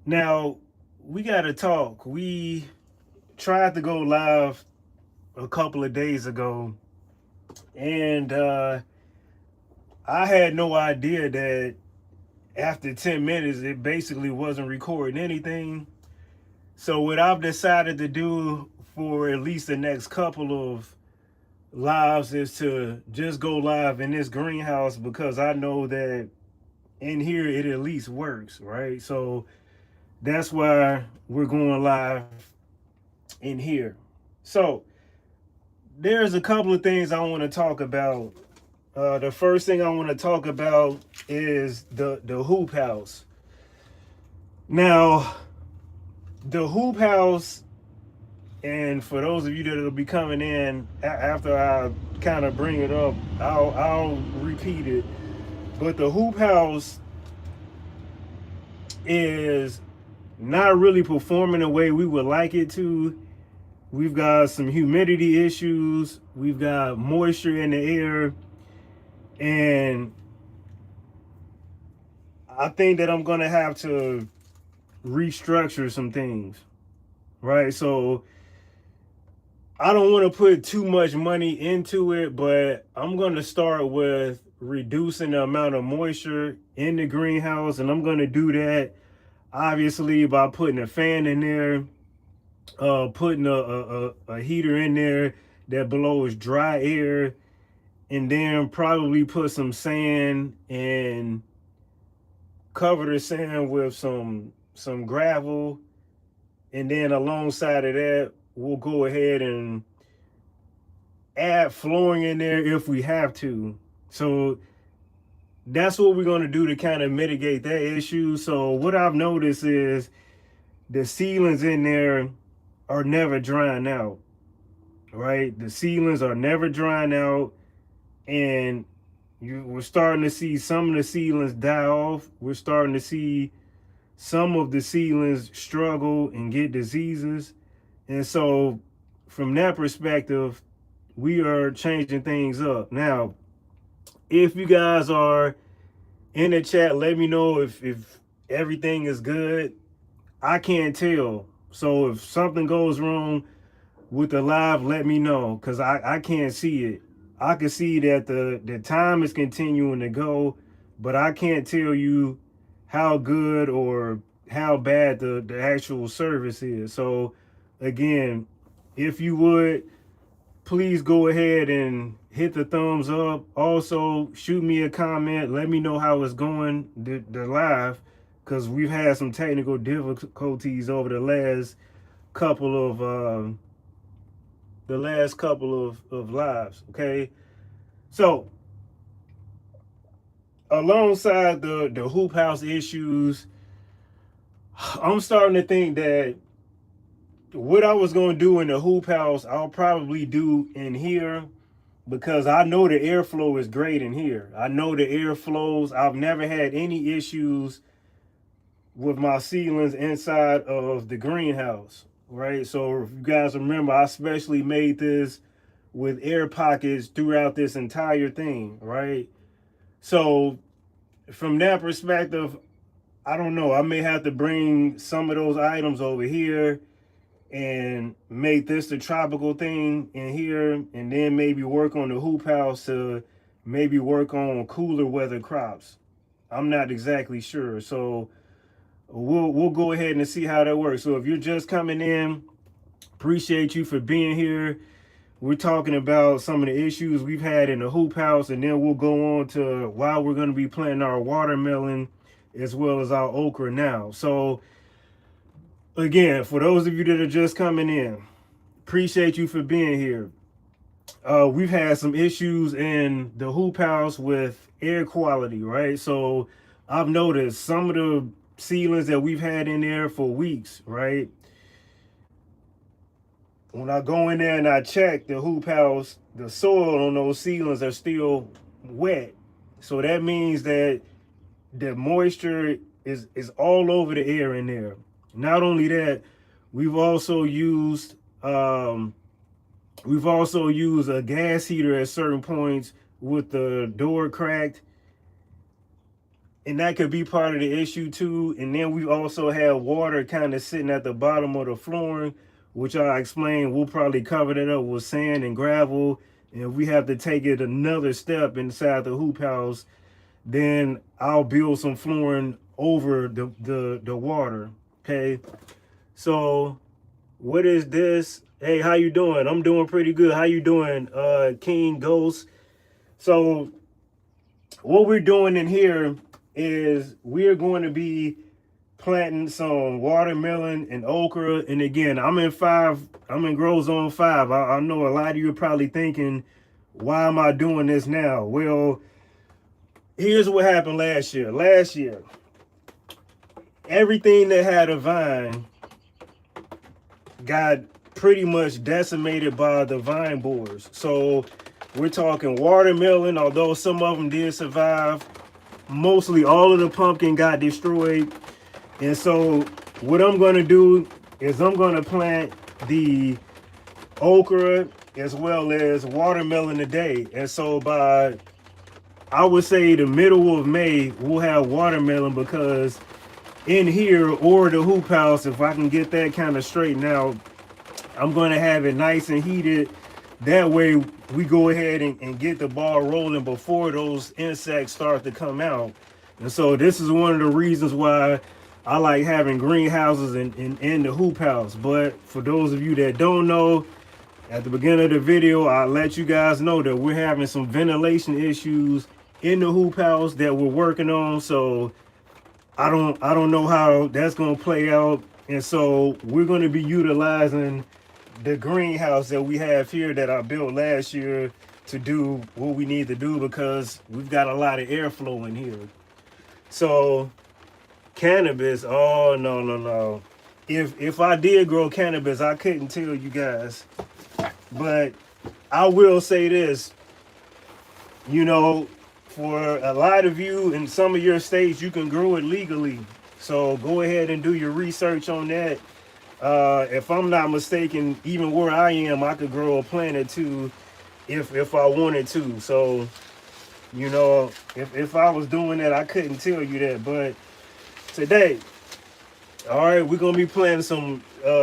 Now, we got to talk. We tried to go live a couple of days ago, and I had no idea that after 10 minutes, it basically wasn't recording anything. So, what I've decided to do for at least the next couple of lives is to just go live in this greenhouse because I know that in here it at least works, right? So, that's why we're going live in here. So, there's a couple of things I want to talk about. The first thing I want to talk about is the hoop house. Now, the hoop house, and for those of you that will be coming in after I kind of bring it up, I'll repeat it. But the hoop house is not really performing the way we would like it to. We've got some humidity issues. We've got moisture in the air. And I think that I'm going to have to restructure some things, right? So I don't want to put too much money into it, but I'm going to start with reducing the amount of moisture in the greenhouse. And I'm going to do that obviously by putting a fan in there, putting a heater in there that blows dry air, and then probably put some sand and cover the sand with some gravel, and then alongside of that we'll go ahead and add flooring in there if we have to. So that's what we're going to do to kind of mitigate that issue. So what I've noticed is the ceilings in there are never drying out, right? The ceilings are never drying out, and we're starting to see some of the ceilings die off. We're starting to see some of the ceilings struggle and get diseases. And so, from that perspective, we are changing things up. Now, if you guys are in the chat, let me know if everything is good. I can't tell. So, if something goes wrong with the live, let me know because I can't see it. I can see that the time is continuing to go, but I can't tell you how good or how bad the actual service is. So again, if you would, please go ahead and hit the thumbs up. Also, shoot me a comment. Let me know how it's going the live, because we've had some technical difficulties over couple of uh, the last couple of lives. Okay, so alongside the hoop house issues, I'm starting to think that what I was going to do in the hoop house, I'll probably do in here, because I know the airflow is great in here. I know the air flows. I've never had any issues with my ceilings inside of the greenhouse, right? So if you guys remember, I especially made this with air pockets throughout this entire thing, right? So from that perspective, I don't know. I may have to bring some of those items over here and make this the tropical thing in here, and then maybe work on the hoop house to maybe work on cooler weather crops. I'm not exactly sure. So we'll go ahead and see how that works. So if you're just coming in, appreciate you for being here. We're talking about some of the issues we've had in the hoop house, and then we'll go on to why we're going to be planting our watermelon as well as our okra now. So again, for those of you that are just coming in, appreciate you for being here. We've had some issues in the hoop house with air quality, right? So I've noticed some of the ceilings that we've had in there for weeks, right? When I go in there and I check the hoop house, the soil on those ceilings are still wet. So that means that the moisture is all over the air in there. Not only that, we've also used um, we've also used a gas heater at certain points with the door cracked, and that could be part of the issue too. And then we also have water kind of sitting at the bottom of the flooring, which I explained. We'll probably cover that up with sand and gravel. And if we have to take it another step inside the hoop house, then I'll build some flooring over the water. Okay. So what is this? Hey, how you doing? I'm doing pretty good. How you doing, King Ghost? So what we're doing in here is we're going to be planting some watermelon and okra. And again, I'm in grow zone 5. I know a lot of you are probably thinking, why am I doing this now? Well, here's what happened last year. Last year, everything that had a vine got pretty much decimated by the vine borers. So we're talking watermelon, although some of them did survive. Mostly all of the pumpkin got destroyed. And so what I'm going to do is I'm going to plant the okra as well as watermelon today. And so by, I would say, the middle of May, we'll have watermelon, because in here or the hoop house, if I can get that kind of straightened out, I'm going to have it nice and heated. That way we go ahead and get the ball rolling before those insects start to come out. And so this is one of the reasons why I like having greenhouses in the hoop house. But for those of you that don't know, at the beginning of the video, I let you guys know that we're having some ventilation issues in the hoop house that we're working on. So I don't know how that's going to play out. And so we're going to be utilizing the greenhouse that we have here that I built last year to do what we need to do, because we've got a lot of airflow in here. So cannabis, oh no. If I did grow cannabis, I couldn't tell you guys. But I will say this, you know, for a lot of you in some of your states, you can grow it legally. So go ahead and do your research on that. If I'm not mistaken, even where I am, I could grow a plant or two if I wanted to. So, you know, if I was doing that, I couldn't tell you that. But today, all right, we're going to be planting some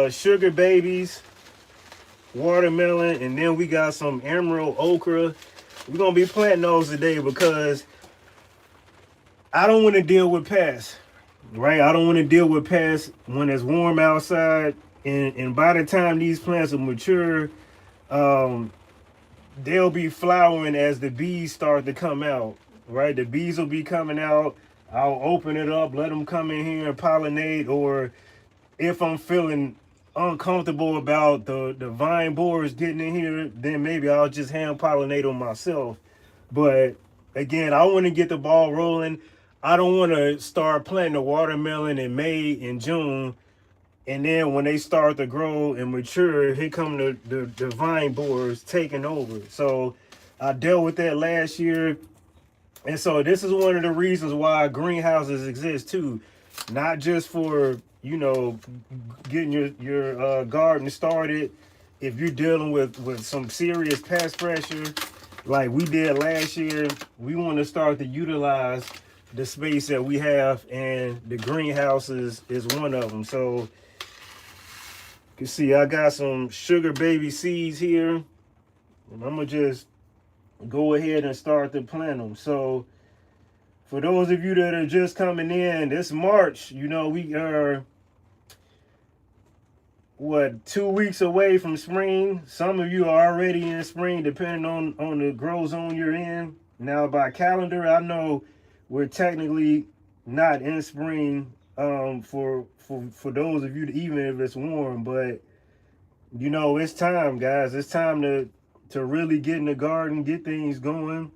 sugar babies, watermelon, and then we got some emerald okra. We're going to be planting those today because I don't want to deal with pests. Right, I don't want to deal with pests when it's warm outside, and by the time these plants are mature, they'll be flowering as the bees start to come out. Right, the bees will be coming out. I'll open it up, let them come in here and pollinate. Or if I'm feeling uncomfortable about the vine borers getting in here, then maybe I'll just hand pollinate them myself. But again, I want to get the ball rolling. I don't want to start planting the watermelon in May and June, and then when they start to grow and mature, here come the vine borers taking over. So I dealt with that last year. And so this is one of the reasons why greenhouses exist too. Not just for, you know, getting your garden started. If you're dealing with some serious pest pressure like we did last year, we want to start to utilize the space that we have, and the greenhouses is one of them. So you can see I got some sugar baby seeds here, and I'm gonna just go ahead and start to plant them. So for those of you that are just coming in, this March, you know, we are what, 2 weeks away from spring. Some of you are already in spring, depending on the grow zone you're in. Now by calendar, I know we're technically not in spring for those of you, even if it's warm. But you know, it's time, guys. It's time to really get in the garden, get things going.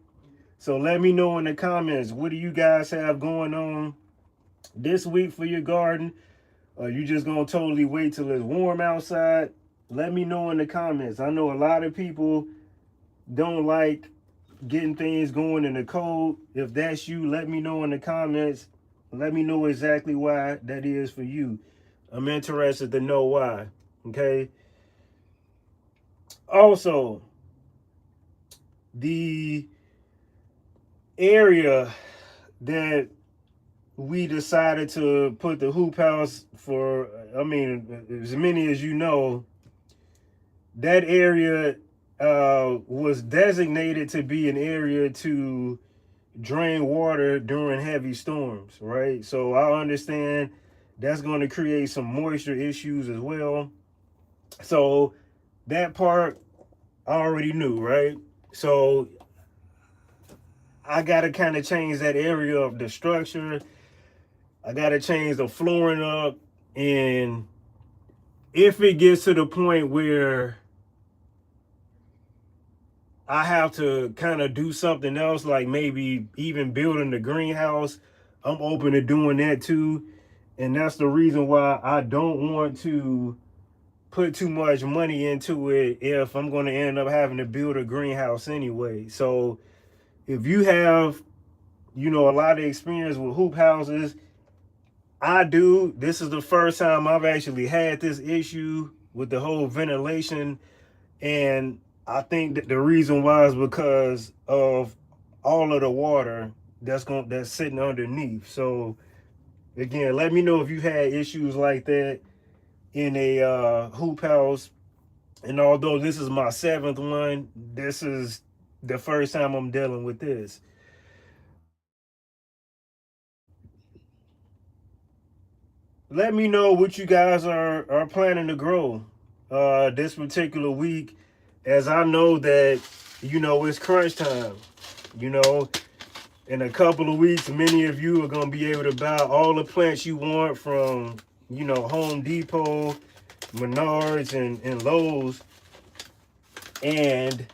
So let me know in the comments, what do you guys have going on this week for your garden? Or you just gonna totally wait till it's warm outside? Let me know in the comments. I know a lot of people don't like getting things going in the cold. If that's you, let me know in the comments. Let me know exactly why that is for you. I'm interested to know why. Okay. Also, the area that we decided to put the hoop house for, I mean, as many as you know, that area was designated to be an area to drain water during heavy storms, right? So I understand that's going to create some moisture issues as well. So that part I already knew, right? So I got to kind of change that area of the structure. I got to change the flooring up. And if it gets to the point where I have to kind of do something else, like maybe even building the greenhouse, I'm open to doing that too. And that's the reason why I don't want to put too much money into it if I'm going to end up having to build a greenhouse anyway. So if you have, a lot of experience with hoop houses, I do. This is the first time I've actually had this issue with the whole ventilation. And I think that the reason why is because of all of the water that's sitting underneath. So again, let me know if you had issues like that in a hoop house. And although this is my seventh one, this is the first time I'm dealing with this. Let me know what you guys are planning to grow this particular week, as I know that it's crunch time. You know, in a couple of weeks, many of you are gonna be able to buy all the plants you want from Home Depot, Menards, and Lowe's. And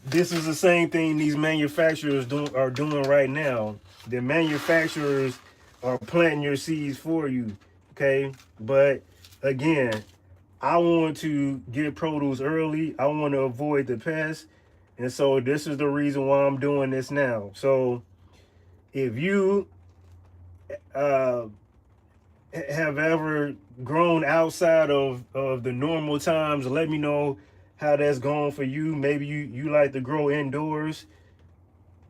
this is the same thing these manufacturers are doing right now. The manufacturers are planting your seeds for you, okay? But again, I want to get produce early. I want to avoid the pests. And so this is the reason why I'm doing this now. So if you uh, have ever grown outside of the normal times, let me know how that's going for you. Maybe you like to grow indoors.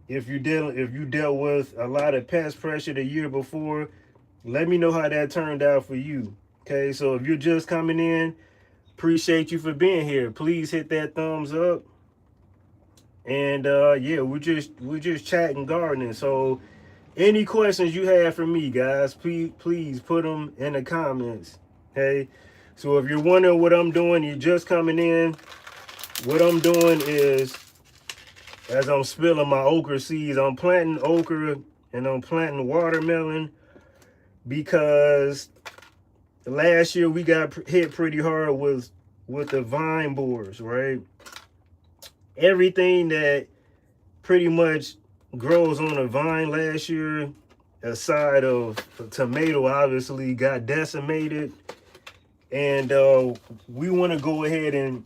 If you dealt with a lot of pest pressure the year before, let me know how that turned out for you. Okay, so if you're just coming in, appreciate you for being here. Please hit that thumbs up. And yeah, we're just chatting gardening. So any questions you have for me, guys, please put them in the comments. Okay. So if you're wondering what I'm doing, you're just coming in. What I'm doing is, as I'm spilling my okra seeds, I'm planting okra and I'm planting watermelon because last year we got hit pretty hard with the vine borers, right? Everything that pretty much grows on a vine last year, aside of tomato, obviously got decimated. And we want to go ahead and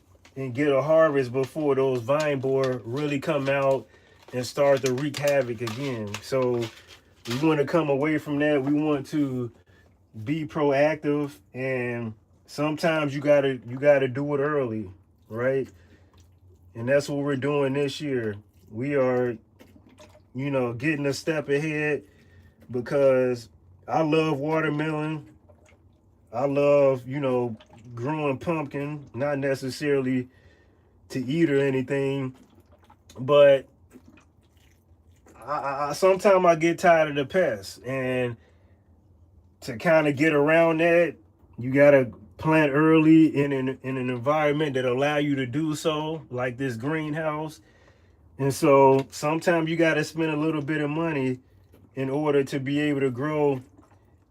get a harvest before those vine borer really come out and start to wreak havoc again. So we want to come away from that. We want to be proactive, and sometimes you gotta do it early, right? And that's what we're doing this year. We are, getting a step ahead because I love watermelon. I love, growing pumpkin, not necessarily to eat or anything, but I sometimes I get tired of the pests, and to kind of get around that, you gotta plant early in an environment that allow you to do so, like this greenhouse. And so sometimes you gotta spend a little bit of money in order to be able to grow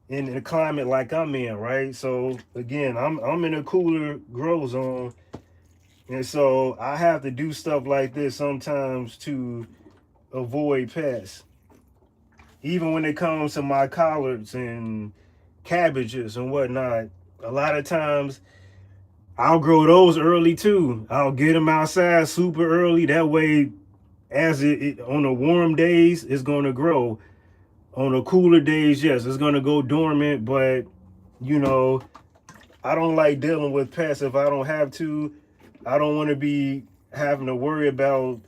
in a climate like I'm in, right? So again, I'm in a cooler grow zone, and so I have to do stuff like this sometimes to avoid pests. Even when it comes to my collards and cabbages and whatnot, a lot of times I'll grow those early too. I'll get them outside super early. That way, as it on the warm days, it's going to grow. On the cooler days, yes, it's going to go dormant. But you know, I don't like dealing with pests if I don't have to. I don't want to be having to worry about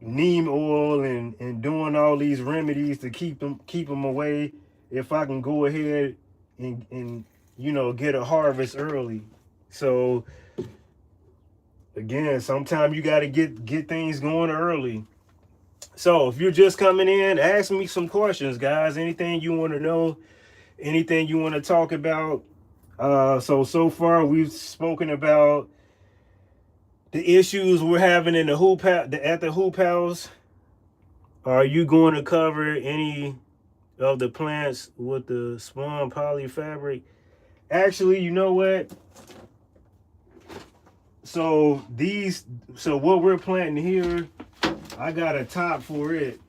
neem oil and doing all these remedies to keep them away, if I can go ahead and get a harvest early. So again, sometimes you got to get things going early. So if you're just coming in, ask me some questions, guys. Anything you want to know, anything you want to talk about. So far we've spoken about the issues we're having in the at the hoop house. Are you going to cover any of the plants with the spawn poly fabric? Actually, you know what? So what we're planting here, I got a top for it.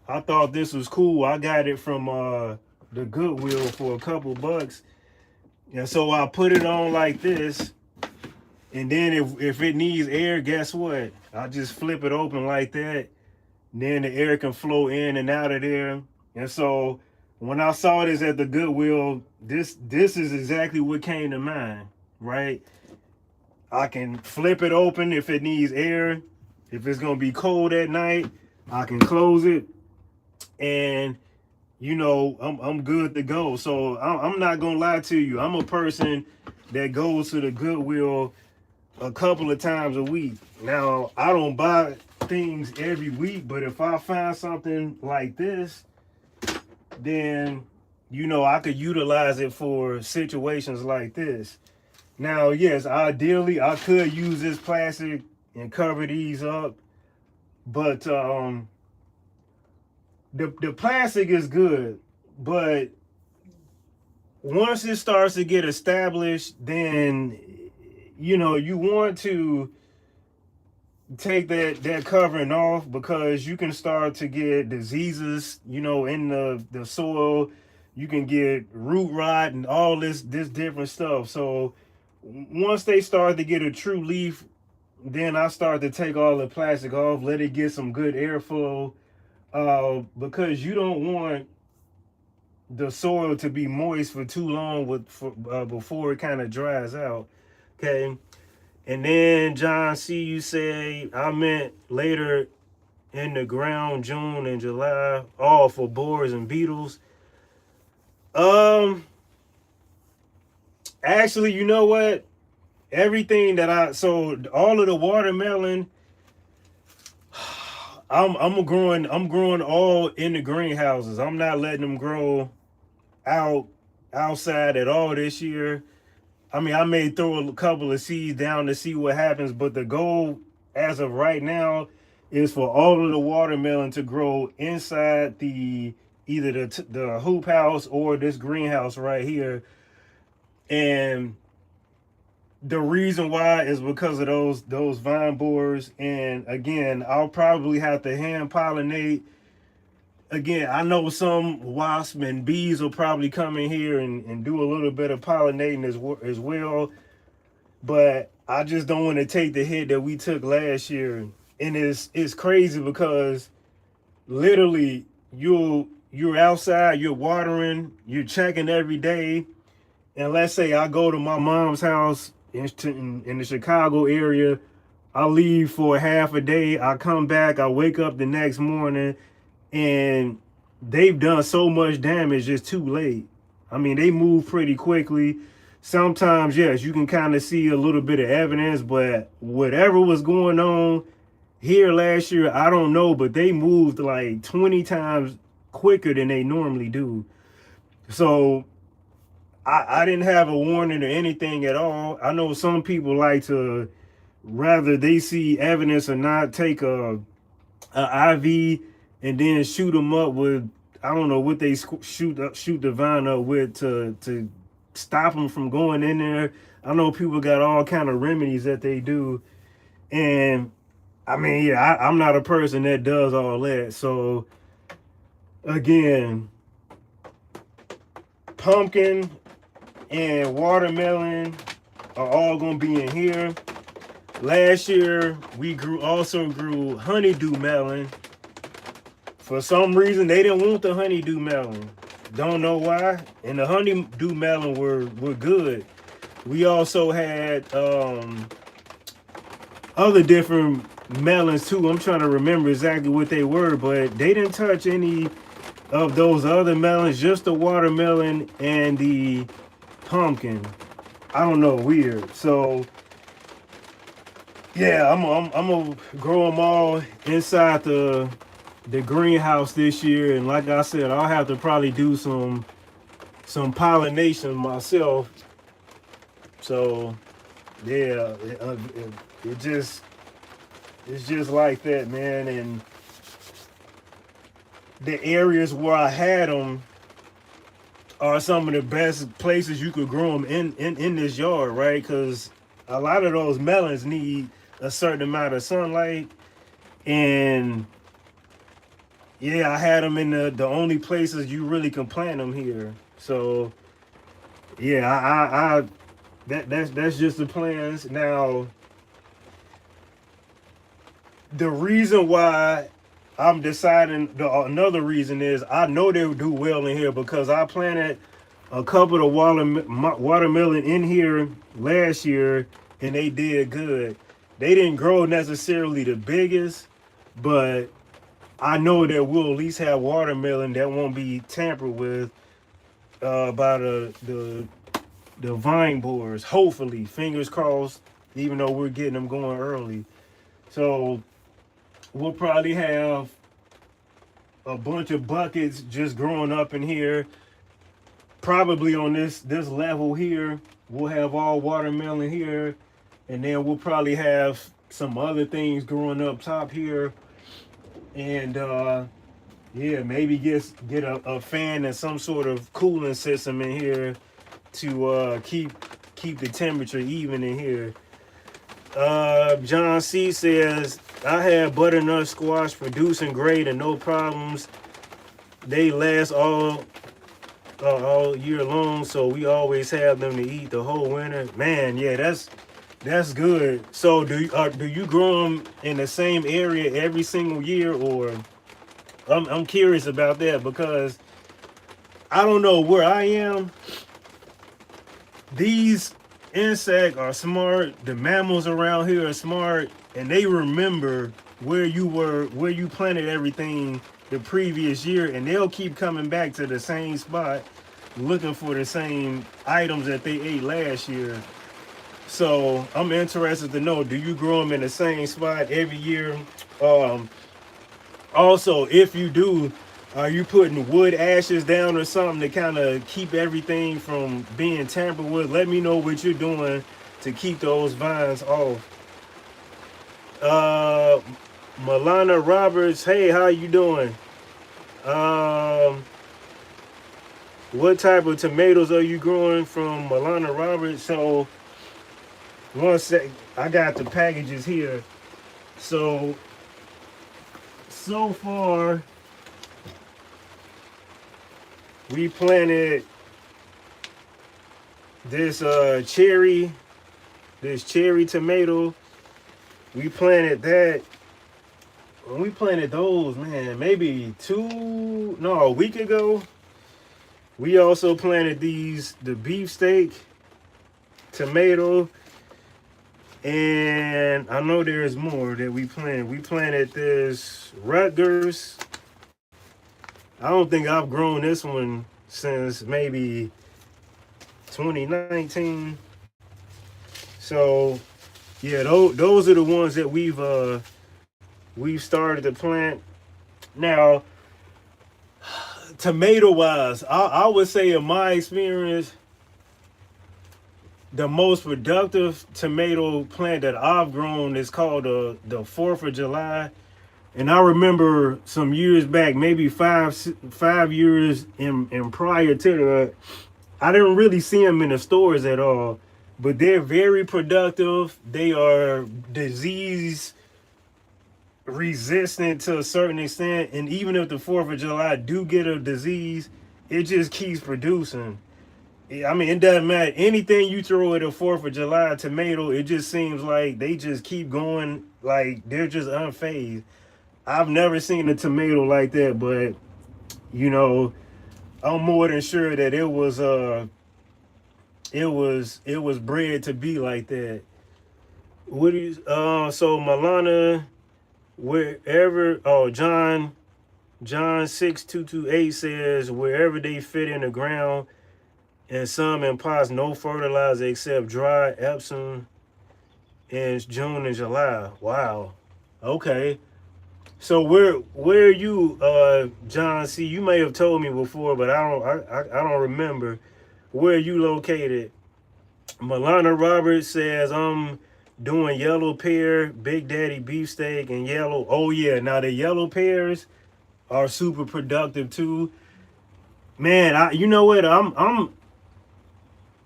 I thought this was cool. I got it from the Goodwill for a couple bucks. And so I put it on like this. And then if it needs air, guess what? I just flip it open like that. Then the air can flow in and out of there. And so when I saw this at the Goodwill, this is exactly what came to mind, right? I can flip it open if it needs air. If it's gonna be cold at night, I can close it, and I'm good to go. So I'm not gonna lie to you. I'm a person that goes to the Goodwill a couple of times a week. Now, I don't buy things every week, but if I find something like this, then I could utilize it for situations like this. Now, yes, ideally I could use this plastic and cover these up, but the plastic is good, but once it starts to get established, then you want to take that covering off, because you can start to get diseases in the soil. You can get root rot and all this different stuff. So once they start to get a true leaf, then I start to take all the plastic off, let it get some good airflow, because you don't want the soil to be moist for too long before it kind of dries out. Okay. And then John C, you say, I meant later in the ground, June and July, all for borers and beetles. Actually, you know what? Everything that so all of the watermelon, I'm growing all in the greenhouses. I'm not letting them grow outside at all this year. I mean, I may throw a couple of seeds down to see what happens, but the goal as of right now is for all of the watermelon to grow inside either the hoop house or this greenhouse right here. And the reason why is because of those vine borers. And again, I'll probably have to hand pollinate. Again, I know some wasps and bees will probably come in here and do a little bit of pollinating as well. But I just don't want to take the hit that we took last year. And it's crazy because literally you're outside, you're watering, you're checking every day. And let's say I go to my mom's house in the Chicago area. I leave for half a day. I come back. I wake up the next morning, and they've done so much damage. It's too late. I mean, they move pretty quickly. Sometimes, yes, you can kind of see a little bit of evidence, but whatever was going on here last year, I don't know, but they moved like 20 times quicker than they normally do. So I didn't have a warning or anything at all. I know some people like to, rather they see evidence or not, take a IV and then shoot them up with, I don't know what they shoot the vine up with to stop them from going in there. I know people got all kind of remedies that they do. And I mean, yeah, I'm not a person that does all that. So again, pumpkin and watermelon are all gonna be in here. Last year we also grew honeydew melon. For some reason they didn't want the honeydew melon. Don't know why. And the honeydew melon were good. We also had other different melons too. I'm trying to remember exactly what they were, but they didn't touch any of those other melons, just the watermelon and the pumpkin. I don't know, weird. So yeah, I'm gonna grow them all inside the greenhouse this year, and like I said, I'll have to probably do some pollination myself. So yeah, it just it's just like that, man. And the areas where I had them are some of the best places you could grow them in this yard, right? Because a lot of those melons need a certain amount of sunlight, and yeah, I had them in the only places you really can plant them here. So yeah, I that's just the plans. Now, the reason why I'm deciding, another reason is I know they'll do well in here because I planted a couple of watermelon in here last year and they did good. They didn't grow necessarily the biggest, but I know that we'll at least have watermelon that won't be tampered with by the vine borers. Hopefully, fingers crossed. Even though we're getting them going early, so we'll probably have a bunch of buckets just growing up in here. Probably on this level here, we'll have all watermelon here, and then we'll probably have some other things growing up top here, and yeah, maybe get a fan and some sort of cooling system in here to keep the temperature even in here. John C says, I had butternut squash producing great and no problems. They last all year long, so we always have them to eat the whole winter. Man, yeah, that's good. So do you grow them in the same area every single year, or I'm curious about that because I don't know where I am. These insects are smart. The mammals around here are smart, and they remember where you were, where you planted everything the previous year, and they'll keep coming back to the same spot looking for the same items that they ate last year. So I'm interested to know, do you grow them in the same spot every year? Also, if you do, are you putting wood ashes down or something to kind of keep everything from being tampered with? Let me know what you're doing to keep those vines off. Milana Roberts, hey, how you doing? What type of tomatoes are you growing from Milana Roberts? So, one sec, I got the packages here. So far, we planted this cherry tomato. We planted that. When we planted those, man, maybe a week ago. We also planted the beefsteak tomato, and I know there's more that we planted. We planted this Rutgers. I don't think I've grown this one since maybe 2019. So yeah, those are the ones that we've started to plant. Now, tomato wise, I would say in my experience, the most productive tomato plant that I've grown is called the 4th of July. And I remember some years back, maybe 5 years in prior to that, I didn't really see them in the stores at all. But they're very productive. They are disease resistant to a certain extent. And even if the 4th of July do get a disease, it just keeps producing. I mean, it doesn't matter. Anything you throw at a 4th of July tomato, it just seems like they just keep going. Like, they're just unfazed. I've never seen a tomato like that, but, you know, I'm more than sure that it was bred to be like that. What is so Milana wherever. Oh, John 6228 says wherever they fit in the ground, and some in pots, no fertilizer except dry Epsom in June and July. Wow. Okay. So where are you, John C? You may have told me before, but I don't remember. Where are you located? Milana Roberts says I'm doing yellow pear, Big Daddy beefsteak, and yellow. Oh yeah, now the yellow pears are super productive too. Man, you know what? I'm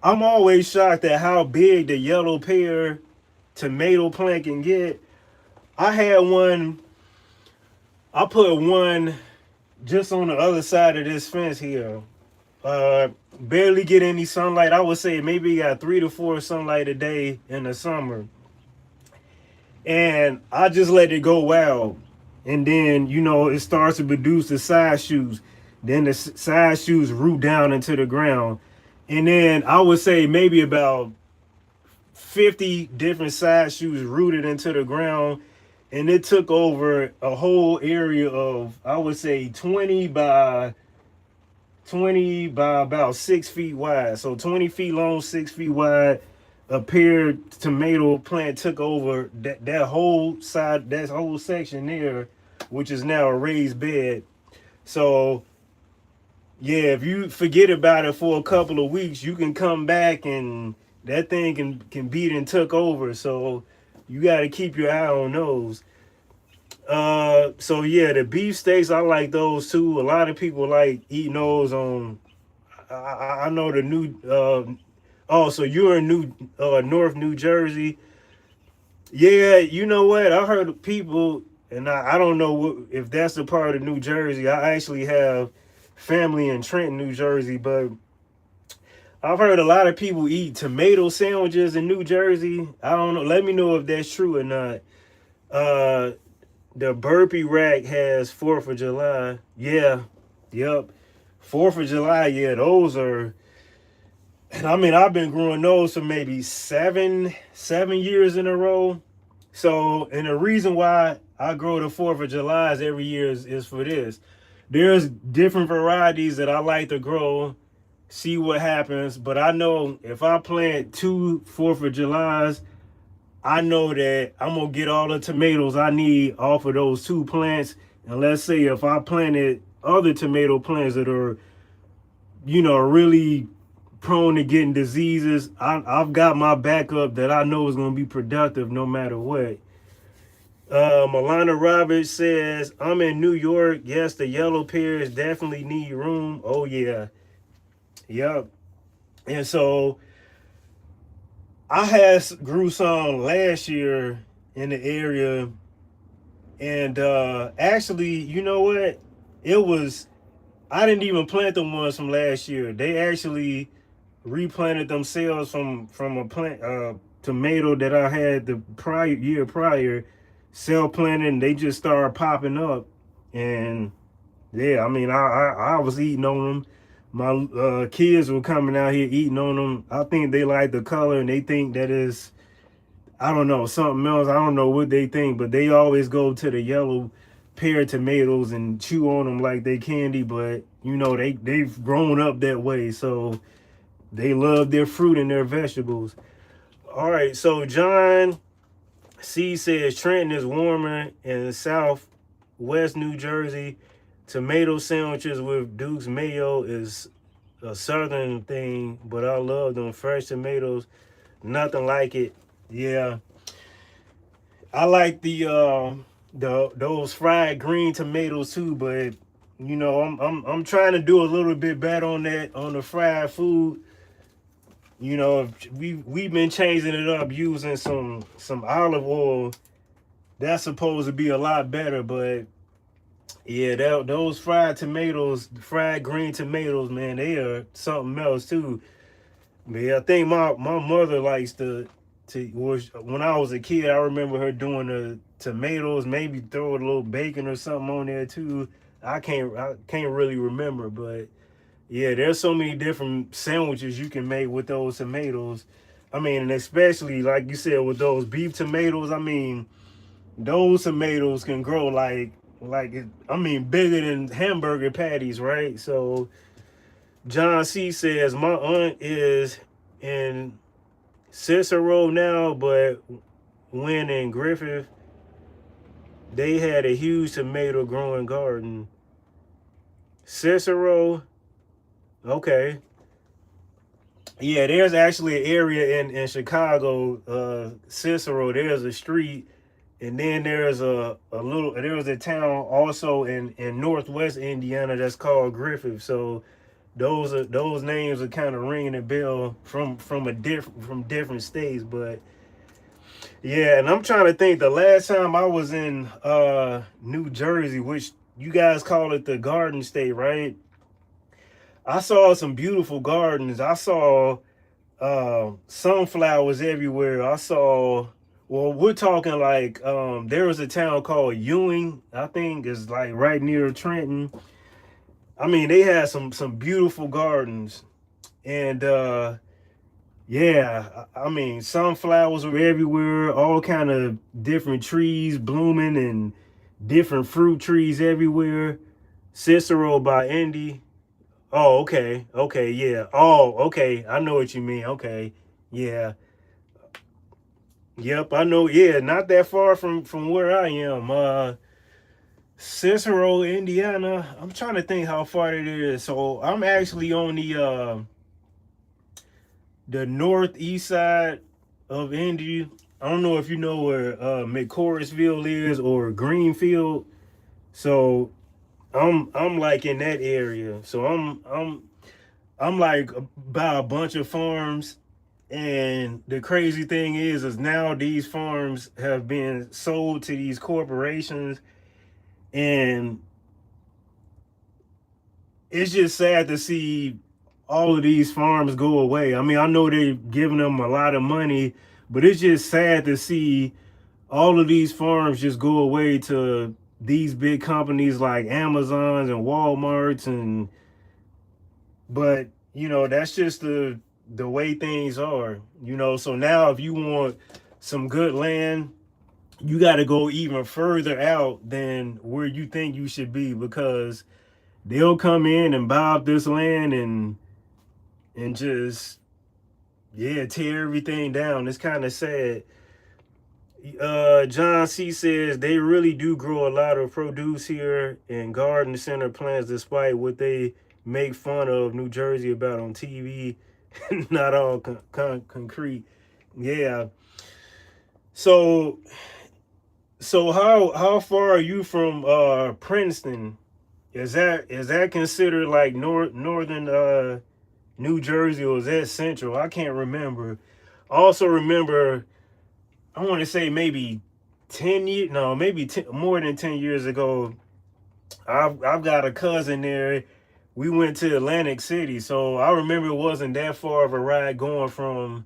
always shocked at how big the yellow pear tomato plant can get. I had one. I put one just on the other side of this fence here. Uh, Barely get any sunlight. I would say maybe you got 3 to 4 sunlight a day in the summer, and I just let it go wild. And then it starts to produce the side shoots. Then the side shoots root down into the ground, and then I would say maybe about 50 different side shoots rooted into the ground, and it took over a whole area of, I would say, 20 by about 6 feet wide. So 20 feet long, 6 feet wide. A pear tomato plant took over that whole side, that whole section there, which is now a raised bed. So yeah, if you forget about it for a couple of weeks, you can come back and that thing can beat and took over. So you got to keep your eye on those. So yeah, the beef steaks, I like those too. A lot of people like eating those on. I know the new. Oh, so you're in North New Jersey. Yeah, you know what? I heard people, and I don't know if that's a part of New Jersey. I actually have family in Trenton, New Jersey, but I've heard a lot of people eat tomato sandwiches in New Jersey. I don't know. Let me know if that's true or not. Uh, the Burpee Rack has 4th of July. Yeah, yep. 4th of July, yeah, those are. I mean, I've been growing those for maybe seven years in a row. So, and the reason why I grow the 4th of July every year is for this. There's different varieties that I like to grow, see what happens. But I know if I plant 2 4th of Julys, I know that I'm gonna get all the tomatoes I need off of those 2 plants. And let's say if I planted other tomato plants that are, really prone to getting diseases, I've got my backup that I know is gonna be productive no matter what. Milana Roberts says, I'm in New York. Yes, the yellow pears definitely need room. Oh yeah. Yep. And so I had grew some last year in the area, and actually, you know what? It was I didn't even plant the ones from last year. They actually replanted themselves from a plant tomato that I had the year prior, self planted, and they just started popping up. And yeah, I mean, I was eating on them. My kids were coming out here eating on them. I think they like the color, and they think that is, I don't know, something else. I don't know what they think, but they always go to the yellow pear tomatoes and chew on them like they candy. But they've grown up that way, so they love their fruit and their vegetables. All right, so John C says Trenton is warmer in southwest New Jersey. Tomato sandwiches with Duke's mayo is a southern thing, but I love them fresh tomatoes. Nothing like it. Yeah, I like those fried green tomatoes too, but I'm trying to do a little bit better on that on the fried food. We've been changing it up using some olive oil. That's supposed to be a lot better, but yeah, those fried tomatoes, fried green tomatoes, man, they are something else too. But yeah, I think my mother likes when I was a kid, I remember her doing the tomatoes, maybe throw a little bacon or something on there too. I can't really remember, but yeah, there's so many different sandwiches you can make with those tomatoes. I mean, and especially like you said with those beef tomatoes. I mean, those tomatoes can grow I mean, bigger than hamburger patties, right? So John C says my aunt is in Cicero now, but when in Griffith, they had a huge tomato growing garden. Cicero, okay. Yeah, there's actually an area in Chicago, Cicero. There's a street, and then there's a town also in Northwest Indiana that's called Griffith. So those names are kind of ringing a bell from different states. But yeah, and I'm trying to think the last time I was in New Jersey, which you guys call it the Garden State, right? I saw some beautiful gardens. I saw sunflowers everywhere. I saw, well, we're talking like there was a town called Ewing, I think is like right near Trenton. I mean, they had some beautiful gardens. And yeah, I mean, sunflowers were everywhere, all kind of different trees blooming and different fruit trees everywhere. Cicero by Indy. Oh, okay. Okay, yeah. Oh, okay. I know what you mean. Okay. Yeah. Yep, I know. Yeah, not that far from where I am. Cicero, Indiana. I'm trying to think how far it is. So, I'm actually on the northeast side of Indy. I don't know if you know where McCorrisville is or Greenfield. So, I'm like in that area. So, I'm like by a bunch of farms, and the crazy thing is now these farms have been sold to these corporations, and it's just sad to see all of these farms go away. I mean, I know they're giving them a lot of money, but it's just sad to see all of these farms just go away to these big companies like Amazons and Walmarts. And but that's just the way things are. So now if you want some good land, you got to go even further out than where you think you should be, because they'll come in and buy up this land and just, yeah, tear everything down. It's kind of sad. John C says they really do grow a lot of produce here in garden center plants, despite what they make fun of New Jersey about on TV. Not all concrete. Yeah. So how far are you from Princeton? Is that considered like northern New Jersey, or is that central? I can't remember. I also remember, I want to say maybe 10 years, no, maybe more than 10 years ago, I've got a cousin there. We went to Atlantic City, so I remember it wasn't that far of a ride going from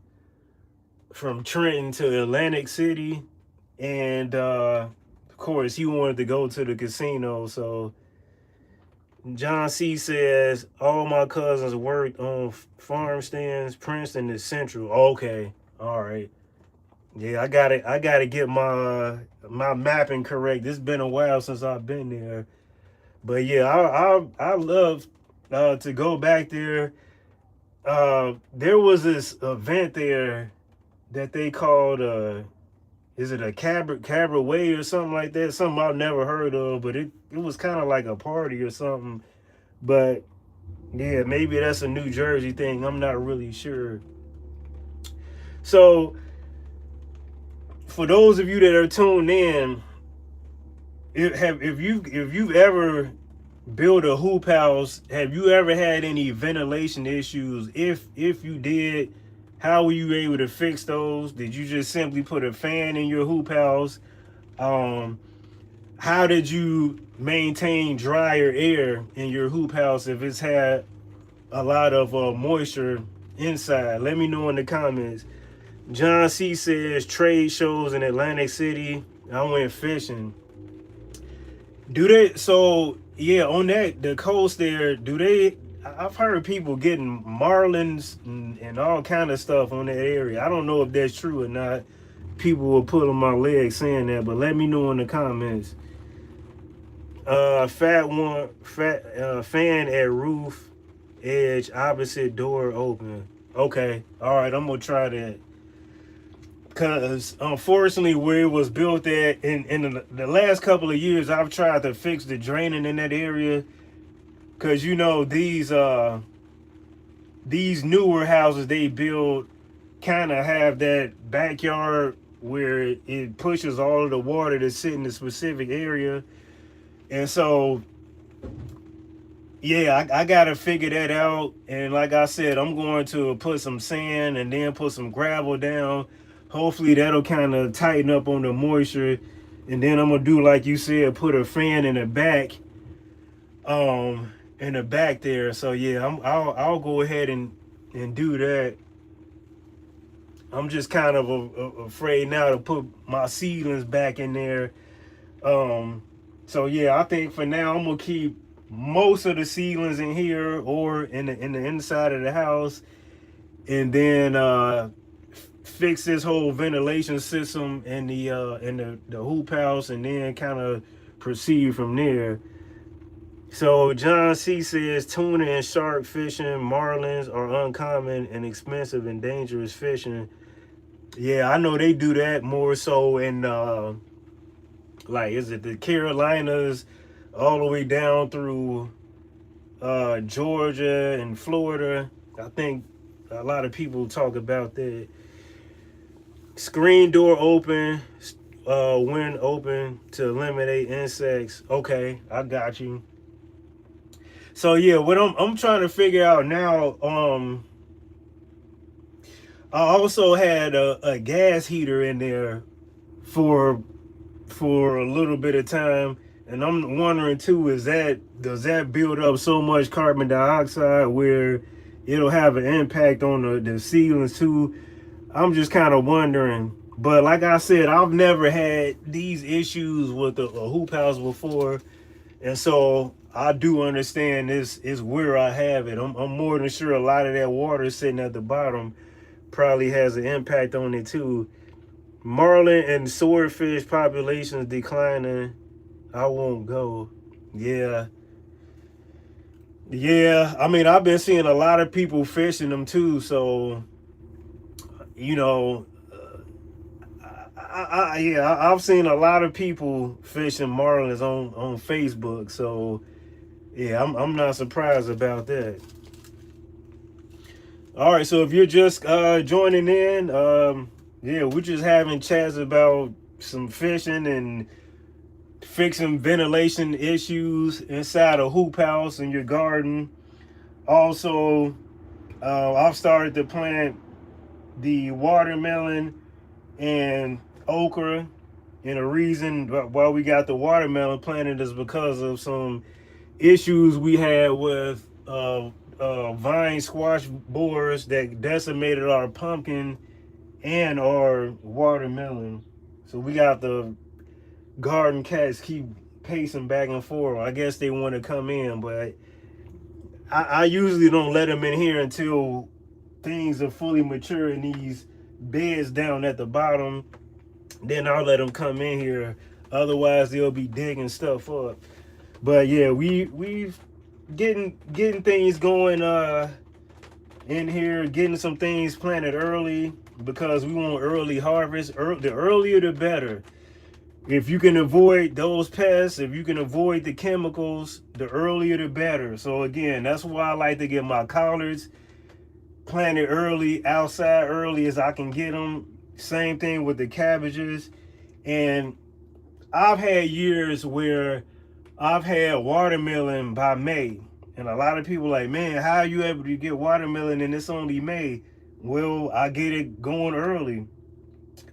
Trenton to Atlantic City. And of course, he wanted to go to the casino. So John C says all my cousins worked on farm stands. Princeton is central. Okay, all right. Yeah, I gotta get my mapping correct. It's been a while since I've been there. But yeah, I love to go back there. There was this event there that they called is it a cabaret or something like that? Something I've never heard of, but it was kind of like a party or something. But yeah, maybe that's a New Jersey thing. I'm not really sure. So for those of you that are tuned in, if you've ever built a hoop house, have you ever had any ventilation issues? If you did, how were you able to fix those? Did you just simply put a fan in your hoop house? How did you maintain drier air in your hoop house if it's had a lot of moisture inside? Let me know in the comments. John C says trade shows in Atlantic City. I went fishing. Do they? So yeah, on the coast there, do they? I've heard people getting marlins and all kind of stuff on that area. I don't know if that's true or not. people were pulling my leg saying that, but let me know in the comments. Fan at roof edge, opposite door open. Okay, all right, I'm gonna try that. Cause unfortunately, where it was built at, in the last couple of years, I've tried to fix the draining in that area. Cause you know these newer houses they build kind of have that backyard where it pushes all of the water to sit in a specific area, and so yeah, I gotta figure that out. And like I said, I'm going to put some sand and then put some gravel down. Hopefully that'll kind of tighten up on the moisture. And then I'm gonna do like you said, put a fan in the back, there. So yeah, I'll go ahead and do that. I'm just kind of afraid now to put my seedlings back in there. So yeah, I think for now I'm gonna keep most of the seedlings in here or in the inside of the house, and then fix this whole ventilation system in the hoop house, and then kind of proceed from there. So John C says tuna and shark fishing, marlins are uncommon and expensive and dangerous fishing. Yeah, I know they do that more so in like, is it the Carolinas all the way down through Georgia and Florida. I think a lot of people talk about that. Screen door open, wind open to eliminate insects. Okay, I got you. So yeah, what I'm trying to figure out now, I also had a gas heater in there for a little bit of time, and I'm wondering too, does that build up so much carbon dioxide where it'll have an impact on the seedlings too? I'm just kind of wondering. But like I said, I've never had these issues with a hoop house before, and so I do understand this is where I have it. I'm more than sure a lot of that water sitting at the bottom probably has an impact on it too. Marlin and swordfish populations declining. I won't go. Yeah. I mean, I've been seeing a lot of people fishing them too. So, you know, I've seen a lot of people fishing marlins on Facebook. So, yeah, I'm not surprised about that. All right, so if you're just joining in, yeah, we're just having chats about some fishing and fixing ventilation issues inside a hoop house in your garden. Also, I've started to plant the watermelon and okra. And the reason why we got the watermelon planted is because of some issues we had with vine squash borers that decimated our pumpkin and our watermelon. So we got the garden cats keep pacing back and forth. I guess they want to come in, but I usually don't let them in here until things are fully mature in these beds down at the bottom. Then I'll let them come in here. Otherwise, they'll be digging stuff up. But yeah, we've getting things going in here, getting some things planted early because we want early harvest. The earlier the better. If you can avoid those pests, if you can avoid the chemicals, the earlier the better. So again, that's why I like to get my collards planted early, outside early as I can get them. Same thing with the cabbages. And I've had years where I've had watermelon by May. And a lot of people like, man, how are you able to get watermelon and it's only May? Well, I get it going early.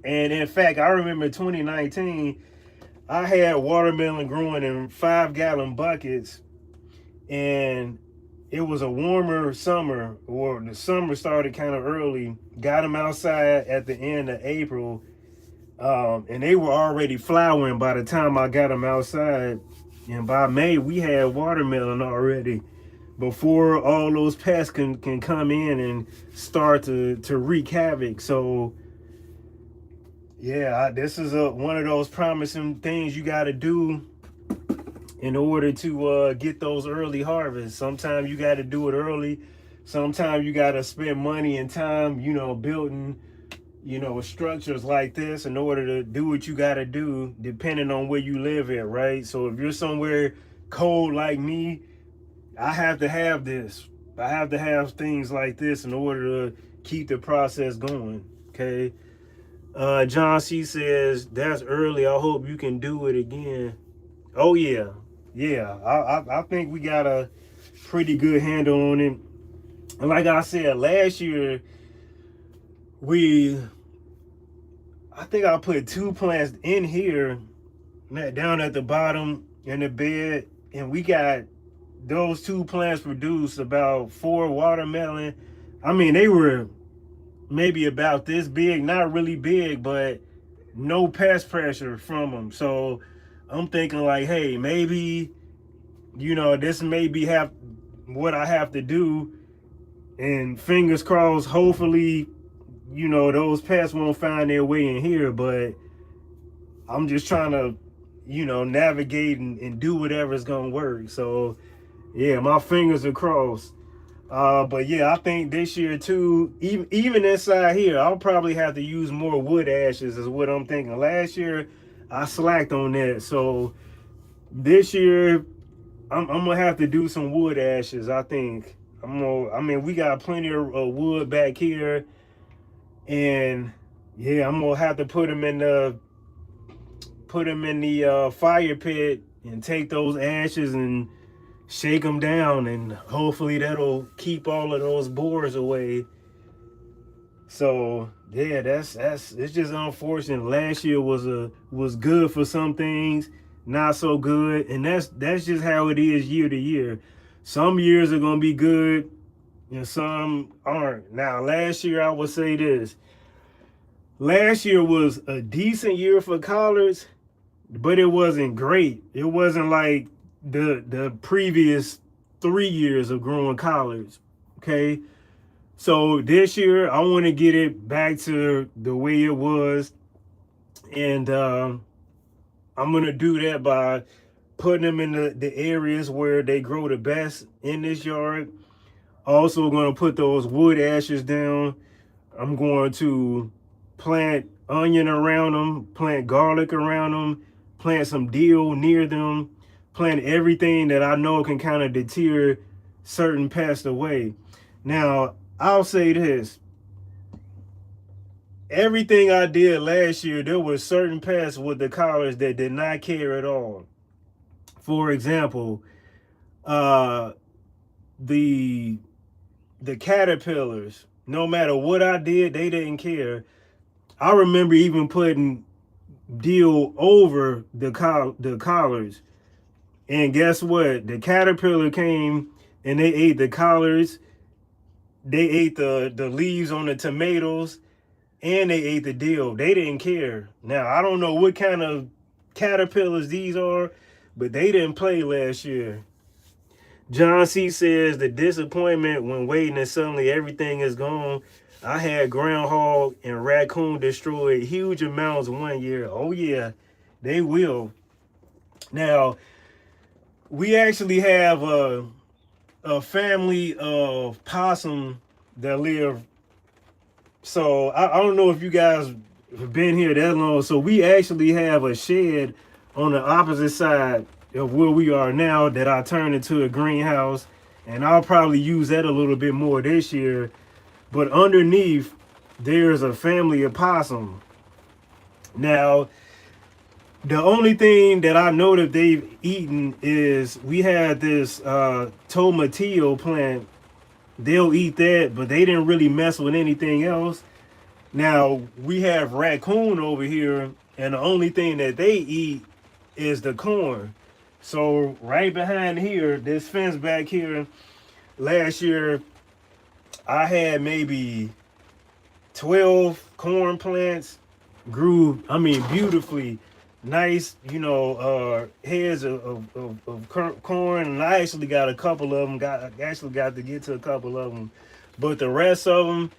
And in fact, I remember 2019, I had watermelon growing in 5-gallon buckets, and it was a warmer summer, or the summer started kind of early. Got them outside at the end of April, and they were already flowering by the time I got them outside. And by May, we had watermelon already before all those pests can come in and start to wreak havoc. So Yeah, this is one of those promising things you got to do in order to get those early harvests. Sometimes you got to do it early. Sometimes you got to spend money and time, building, structures like this in order to do what you got to do, depending on where you live at, right? So if you're somewhere cold like me, I have to have this. I have to have things like this in order to keep the process going. Okay. John C says, that's early. I hope you can do it again. Oh yeah. Yeah. I think we got a pretty good handle on it. And like I said, last year I think I put 2 plants in here, down at the bottom in the bed, and we got those 2 plants produced about 4 watermelon. I mean, they were maybe about this big, not really big, but no pest pressure from them. So I'm thinking like, hey, maybe, this may be what I have to do, and fingers crossed, hopefully, those pests won't find their way in here. But I'm just trying to, navigate and do whatever's gonna work. So yeah, my fingers are crossed. But yeah, I think this year too, even inside here, I'll probably have to use more wood ashes is what I'm thinking. Last year I slacked on that. So this year I'm gonna have to do some wood ashes, I think. We got plenty of wood back here, and yeah, I'm gonna have to put them in the fire pit and take those ashes and shake them down, and hopefully that'll keep all of those boars away. So yeah, that's it's just unfortunate. Last year was good for some things, not so good, and that's just how it is year to year. Some years are gonna be good and some aren't. Now last year, I would say this: last year was a decent year for collards, but it wasn't great. It wasn't like the previous 3 years of growing collards. Okay, so this year I want to get it back to the way it was, and I'm gonna do that by putting them in the areas where they grow the best in this yard. Also going to put those wood ashes down. I'm going to plant onion around them, plant garlic around them, plant some dill near them, plant everything that I know can kind of deter certain pests away. Now, I'll say this: everything I did last year, there were certain pests with the collars that did not care at all. For example, the caterpillars, no matter what I did, they didn't care. I remember even putting deal over the collards, and guess what? The caterpillar came and they ate the collards, they ate the leaves on the tomatoes, and they ate the dill. They didn't care. Now, I don't know what kind of caterpillars these are, but they didn't play last year. John C says the disappointment when waiting and suddenly everything is gone. I had groundhog and raccoon destroyed huge amounts one year. Oh yeah, they will. Now, we actually have a family of possum that live. So I don't know if you guys have been here that long. So we actually have a shed on the opposite side of where we are now that I turned into a greenhouse, and I'll probably use that a little bit more this year. But underneath, there's a family of possum. Now, the only thing that I know that they've eaten is we had this tomatillo plant. They'll eat that, but they didn't really mess with anything else. Now, we have raccoon over here, and the only thing that they eat is the corn. So right behind here, this fence back here, last year, I had maybe 12 corn plants, grew, beautifully nice, heads of corn, and I actually got a couple of them, got to get to a couple of them, but the rest of them,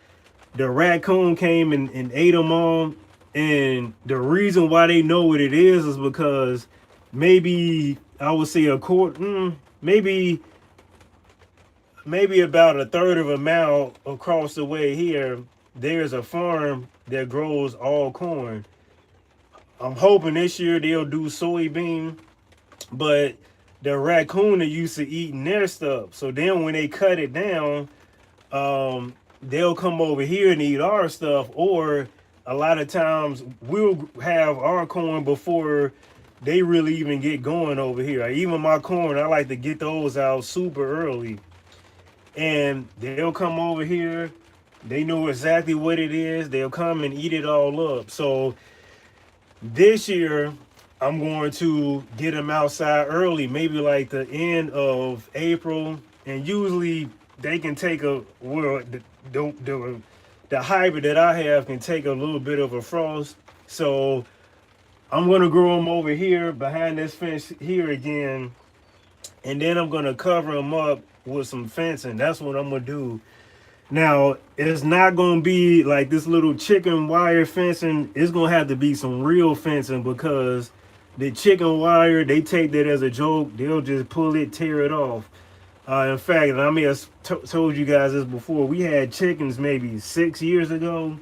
the raccoon came and ate them all, And the reason why they know what it is because maybe I would say a quarter, maybe about a third of a mile across the way here, there's a farm that grows all corn. I'm hoping this year they'll do soybean, but the raccoon are used to eating their stuff. So then when they cut it down, they'll come over here and eat our stuff, or a lot of times we'll have our corn before they really even get going over here. Even my corn, I like to get those out super early. And they'll come over here. They know exactly what it is. They'll come and eat it all up. So this year, I'm going to get them outside early, maybe like the end of April. And usually they can take the hybrid that I have can take a little bit of a frost. So I'm going to grow them over here behind this fence here again. And then I'm going to cover them up with some fencing. That's what I'm going to do. Now, it's not going to be like this little chicken wire fencing. It's going to have to be some real fencing because the chicken wire, they take that as a joke. They'll just pull it, tear it off. In fact, and I may have told you guys this before, we had chickens maybe 6 years ago.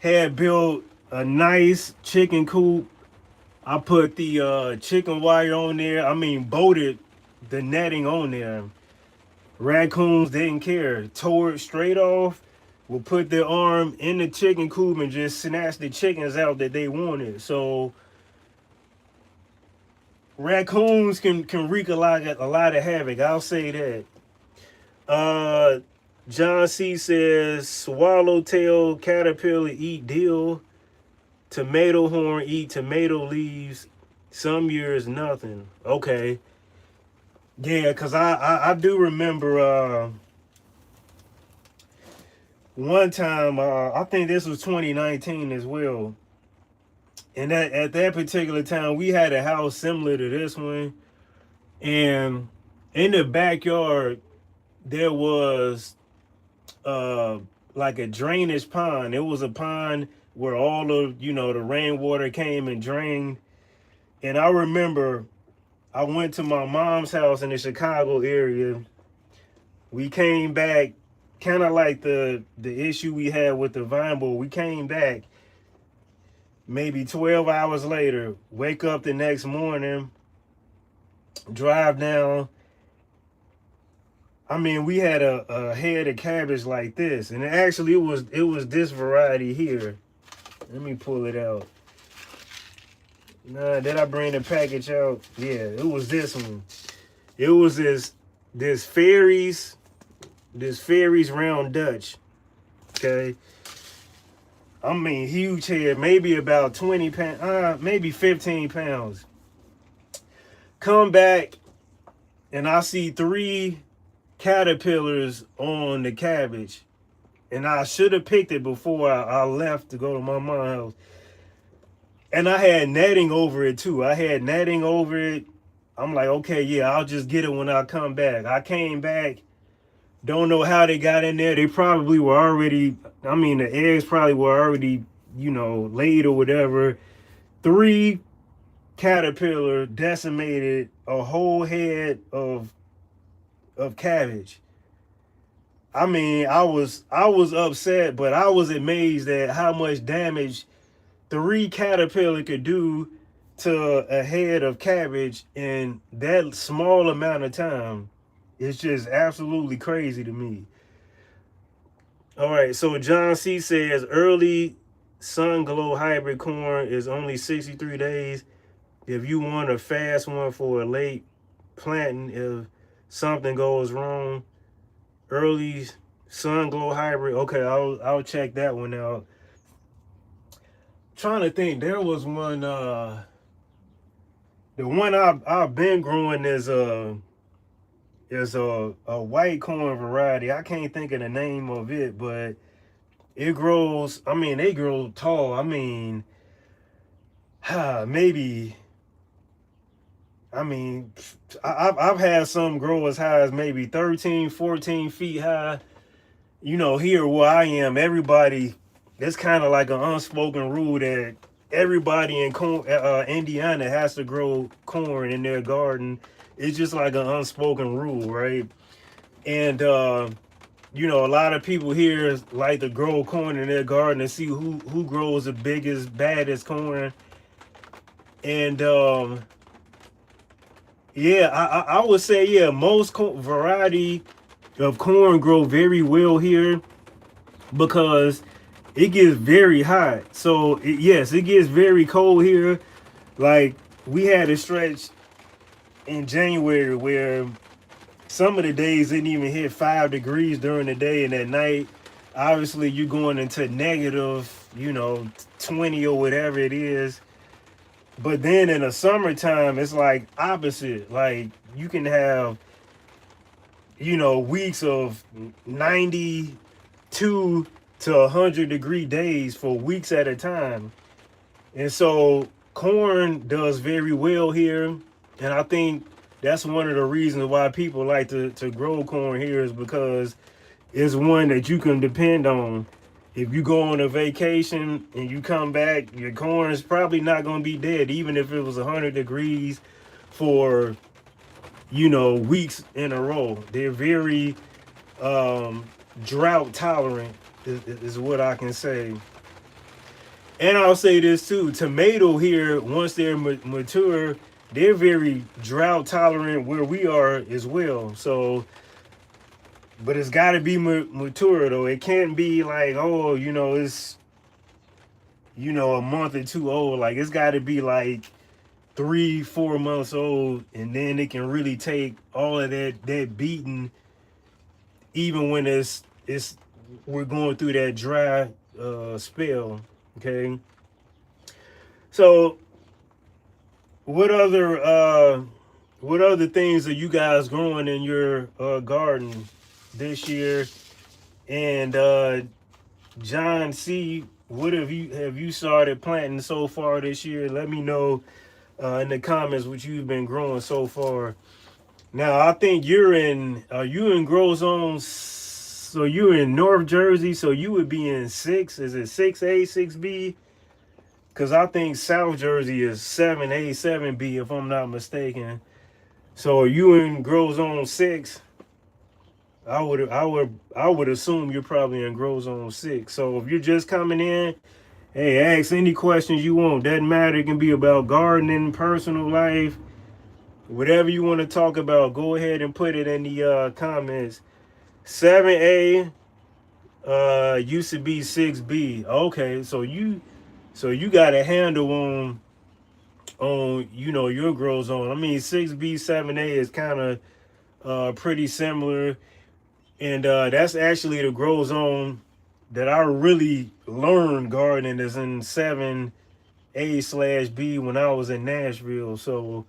Had built a nice chicken coop. I put the chicken wire on there. I mean, bolted the netting on there. Raccoons didn't care. Tore it straight off. Will put their arm in the chicken coop and just snatch the chickens out that they wanted. So raccoons can wreak a lot of havoc. I'll say that. John C says swallowtail caterpillar eat dill. Tomato horn eat tomato leaves. Some years nothing. Okay. Yeah, because I do remember one time, I think this was 2019 as well. And at that particular time, we had a house similar to this one. And in the backyard, there was like a drainage pond. It was a pond where all of, the rainwater came and drained. And I remember I went to my mom's house in the Chicago area. We came back, kind of like the issue we had with the vine board. We came back maybe 12 hours later, wake up the next morning, drive down. I mean, we had a head of cabbage like this, and actually it was this variety here. Let me pull it out. Nah, did I bring the package out? Yeah, it was this one. It was this fairies round Dutch. Okay. I mean, huge head, maybe about 20 pounds, maybe 15 pounds. Come back, and I see 3 caterpillars on the cabbage. And I should have picked it before I left to go to my mom's house. And I had netting over it too. I had netting over it. I'm like, okay, yeah, I'll just get it when I come back. I came back. Don't know how they got in there. They probably were already, the eggs probably were already, laid or whatever. 3 caterpillar decimated a whole head of cabbage. I mean, I was upset, but I was amazed at how much damage 3 caterpillar could do to a head of cabbage in that small amount of time. It's just absolutely crazy to me. All right, so John C says early sun glow hybrid corn is only 63 days. If you want a fast one for a late planting, if something goes wrong, early sun glow hybrid. Okay, I'll check that one out. Trying to think, there was one. The one I've been growing is a white corn variety. I can't think of the name of it, but it grows. I mean, they grow tall. I mean, maybe. I mean, I've had some grow as high as maybe 13, 14 feet high. Here where I am, everybody It's kind of like an unspoken rule that everybody in Indiana has to grow corn in their garden. It's just like an unspoken rule, right? And a lot of people here like to grow corn in their garden and see who grows the biggest, baddest corn. And yeah, I would say, yeah, most variety of corn grow very well here because it gets very hot. So yes, it gets very cold here. Like we had a stretch in January where some of the days didn't even hit 5 degrees during the day, and at night, obviously you're going into negative, 20 or whatever it is. But then in the summertime, it's like opposite. Like you can have, weeks of 92 to 100-degree days for weeks at a time. And so corn does very well here. And I think that's one of the reasons why people like to grow corn here is because it's one that you can depend on. If you go on a vacation and you come back, your corn is probably not going to be dead, even if it was 100 degrees for, weeks in a row. They're very drought tolerant, is what I can say. And I'll say this too: tomato here, once they're mature, they're very drought tolerant where we are as well. So, but it's got to be mature though. It can't be like, oh, it's a month or two old. Like it's got to be like 3-4 months old, and then it can really take all of that beating, even when we're going through that dry spell. Okay. So what other things are you guys growing in your garden this year? And John C., what have you started planting so far this year? Let me know in the comments what you've been growing so far. Now I think you in grow zone, so you're in North Jersey, so you would be in 6. Is it 6A, 6B? Because I think South Jersey is 7A, 7B, if I'm not mistaken. So are you in grow zone 6? I would assume you're probably in grow zone 6. So if you're just coming in, hey, ask any questions you want. Doesn't matter. It can be about gardening, personal life, whatever you want to talk about. Go ahead and put it in the comments. 7A used to be 6B. Okay, so you got a handle on your grow zone. I mean, 6B, 7A is kind of pretty similar, and that's actually the grow zone that I really learned gardening is in 7A/B when I was in Nashville. So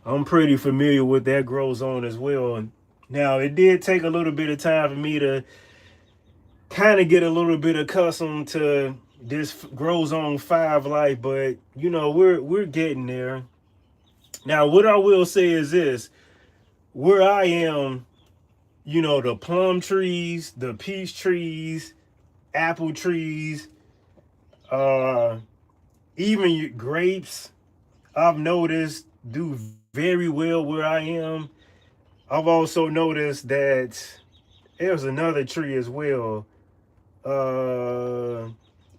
I'm pretty familiar with that grow zone as well. Now it did take a little bit of time for me to kind of get a little bit accustomed to this grow zone 5 life, but we're getting there. Now what I will say is this: where I am, the plum trees, the peach trees, apple trees, even grapes, I've noticed do very well where I am. I've also noticed that there's another tree as well.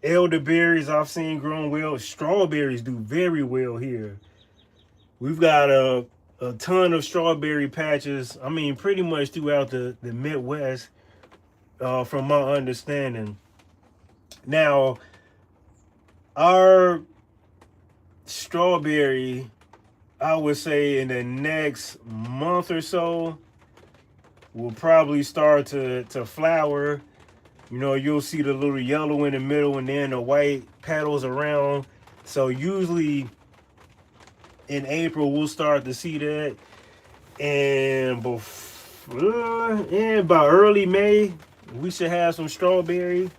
Elderberries I've seen growing well. Strawberries do very well here. We've got a ton of strawberry patches. I mean, pretty much throughout the Midwest, from my understanding. Now, our strawberry, I would say in the next month or so, will probably start to flower. You'll see the little yellow in the middle and then the white petals around. So usually in April, we'll start to see that. And by early May, we should have some strawberry.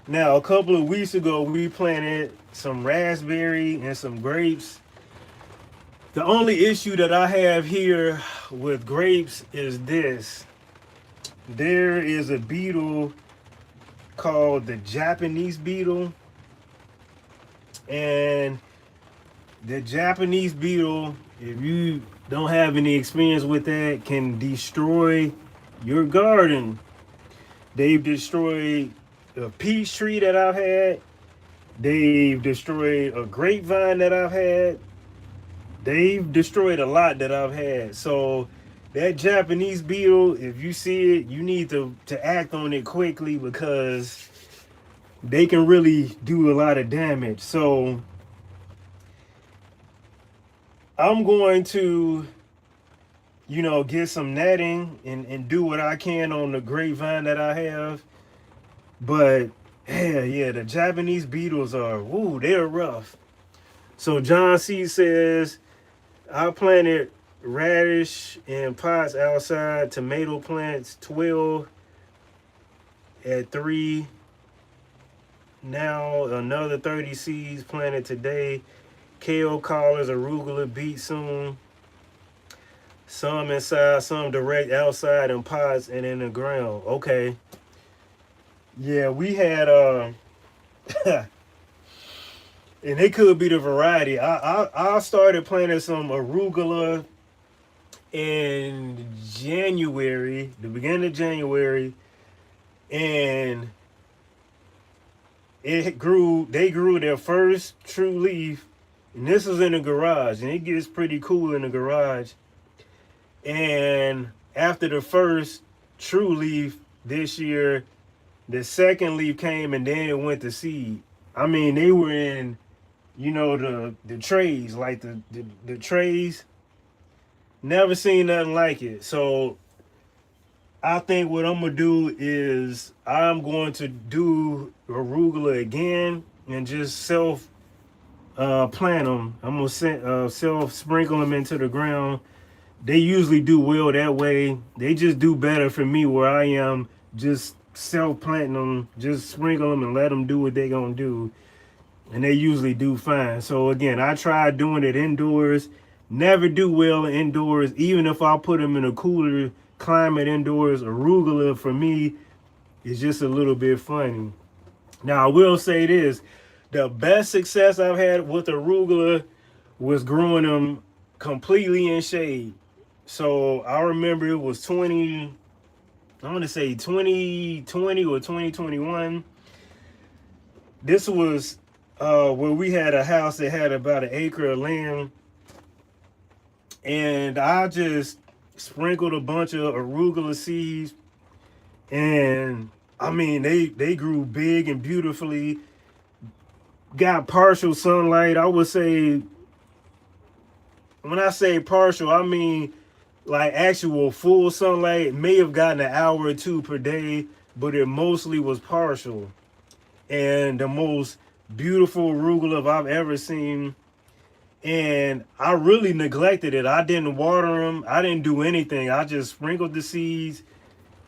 Now, a couple of weeks ago, we planted some raspberry and some grapes. The only issue that I have here with grapes is this. There is a beetle called the Japanese beetle. And the Japanese beetle, if you don't have any experience with that, can destroy your garden. They've destroyed a peach tree that I've had. They've destroyed a grapevine that I've had. They've destroyed a lot that I've had. So that Japanese beetle, if you see it, you need to act on it quickly because they can really do a lot of damage. So I'm going to, get some netting and do what I can on the grapevine that I have. But yeah, the Japanese beetles they're rough. So John C says, I planted radish in pots outside, tomato plants 12 at 3. Now another 30 seeds planted today. Kale, collards, arugula, beet soon. Some inside, some direct outside in pots and in the ground. Okay. Yeah, we had and it could be the variety. I started planting some arugula in January, the beginning of January, and they grew their first true leaf, and this was in the garage, and it gets pretty cool in the garage. And after the first true leaf this year, the second leaf came and then it went to seed. I mean, they were in, the trays, like the trays. Never seen nothing like it. So I think what I'm gonna do is I'm going to do arugula again and just self plant them. I'm gonna self sprinkle them into the ground. They usually do well that way. They just do better for me where I am. Just self planting them, just sprinkle them and let them do what they gonna do, and they usually do fine. So again, I tried doing it indoors. Never do well indoors, even if I put them in a cooler climate indoors. Arugula for me is just a little bit funny. Now I will say this: the best success I've had with arugula was growing them completely in shade. So I remember it was 2020 or 2021. This was where we had a house that had about an acre of land, and I just sprinkled a bunch of arugula seeds, and I mean they grew big and beautifully. Got partial sunlight. I would say, when I say partial, I mean like actual full sunlight. May have gotten an hour or two per day, but it mostly was partial. And the most beautiful arugula I've ever seen. And I really neglected it. I didn't water them. I didn't do anything. I just sprinkled the seeds,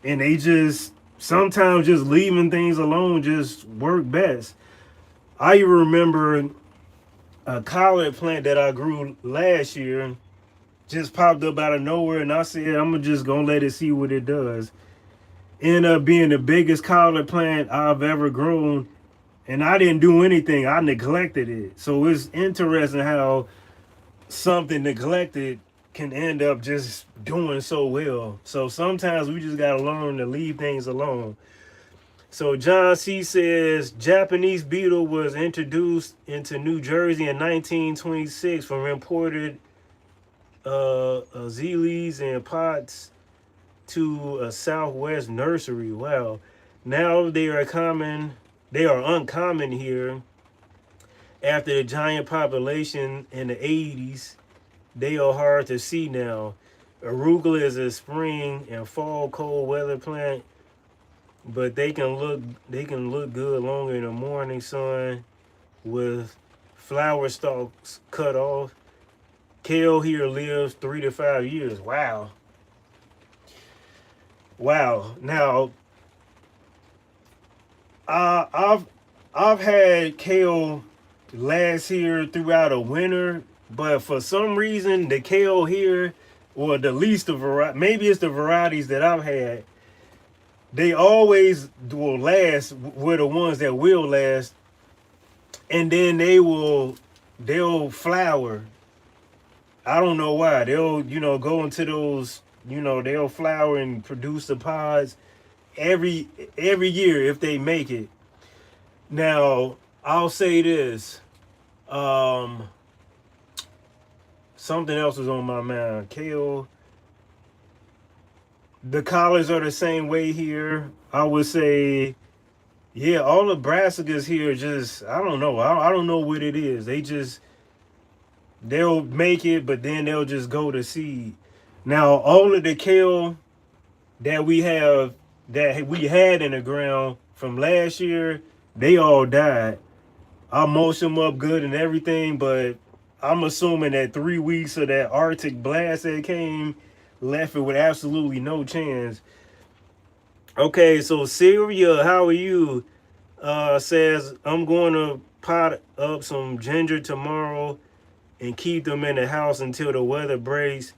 and they just, sometimes just leaving things alone just work best. I even remember a collard plant that I grew last year just popped up out of nowhere, and I said, I'm just gonna let it see what it does. Ended up being the biggest collard plant I've ever grown, and I didn't do anything. I neglected it. So it's interesting how something neglected can end up just doing so well. So sometimes we just gotta learn to leave things alone. So John C. says, Japanese beetle was introduced into New Jersey in 1926 from imported azealias and pots to a Southwest nursery. Wow. Now they are uncommon here. After the giant population in the 80s, they are hard to see now. Arugula is a spring and fall cold weather plant, but they can look good longer in the morning sun with flower stalks cut off. Kale here lives 3 to 5 years. Wow. Now, I've had kale last here throughout a winter, but for some reason the kale here, or the least of variety, maybe it's the varieties that I've had, they always will last. Were the ones that will last, and then they'll flower. I don't know why. They'll, go into those, they'll flower and produce the pods every year if they make it. Now, I'll say this. Um Something else was on my mind. Kale, the collards are the same way here. I would say, yeah, all the brassicas here just, I don't know. I don't know what it is. They'll make it, but then they'll just go to seed. Now, all of the kale that we had in the ground from last year, they all died. I mulched them up good and everything, but I'm assuming that 3 weeks of that Arctic blast that came left it with absolutely no chance. Okay, so Syria, how are you? Says I'm going to pot up some ginger tomorrow and keep them in the house until the weather breaks.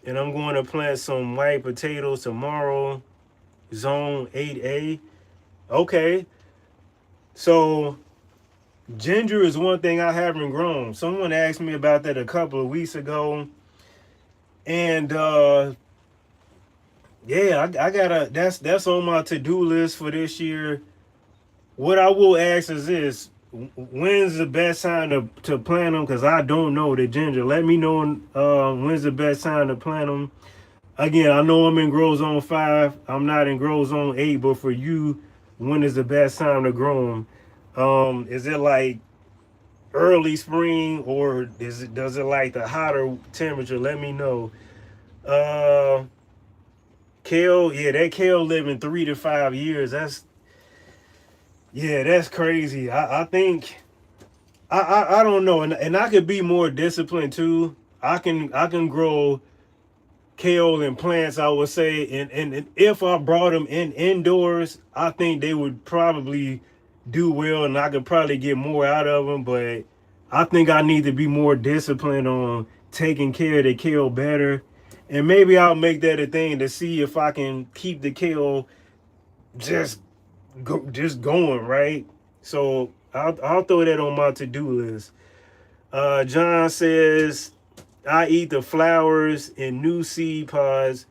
And I'm going to plant some white potatoes tomorrow. Zone 8A. Okay. So ginger is one thing I haven't grown. Someone asked me about that a couple of weeks ago. And yeah, I gotta that's on my to-do list for this year. What I will ask is this: when's the best time to plant them? Because I don't know the ginger. Let me know when's the best time to plant them. Again, I know I'm in grow zone 5. I'm not in grow zone 8. But for you, when is the best time to grow them? Is it like early spring, or does it like the hotter temperature? Let me know. Uh, Kale, yeah, that kale living 3 to 5 years. That's crazy. I think I don't know, and I could be more disciplined too. I can grow kale and plants, I would say, and if I brought them in indoors, I think they would probably do well, and I could probably get more out of them. But I think I need to be more disciplined on taking care of the kale better, and maybe I'll make that a thing to see if I can keep the kale just just going right. So I'll throw that on my to-do list. John says I eat the flowers in new seed pods.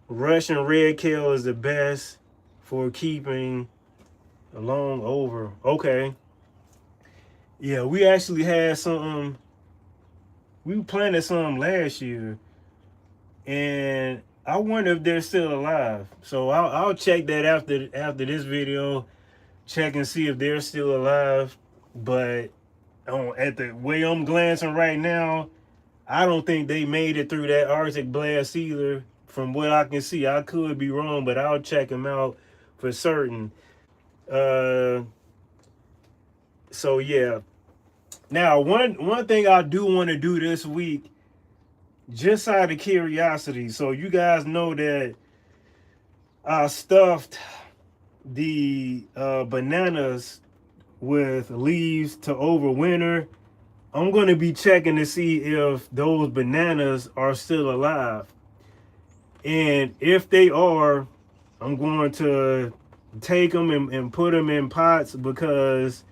Russian red kale is the best for keeping along over. Okay. Yeah, we actually had some. We planted some last year, and I wonder if they're still alive. So I'll check that after this video. Check and see if they're still alive. But at the way I'm glancing right now, I don't think they made it through that Arctic blast either. From what I can see, I could be wrong, but I'll check them out for certain. Uh, so yeah. Now, one thing I do want to do this week, just out of curiosity. So you guys know that I stuffed the bananas with leaves to overwinter. I'm going to be checking to see if those bananas are still alive. And if they are, I'm going to take them and put them in pots, because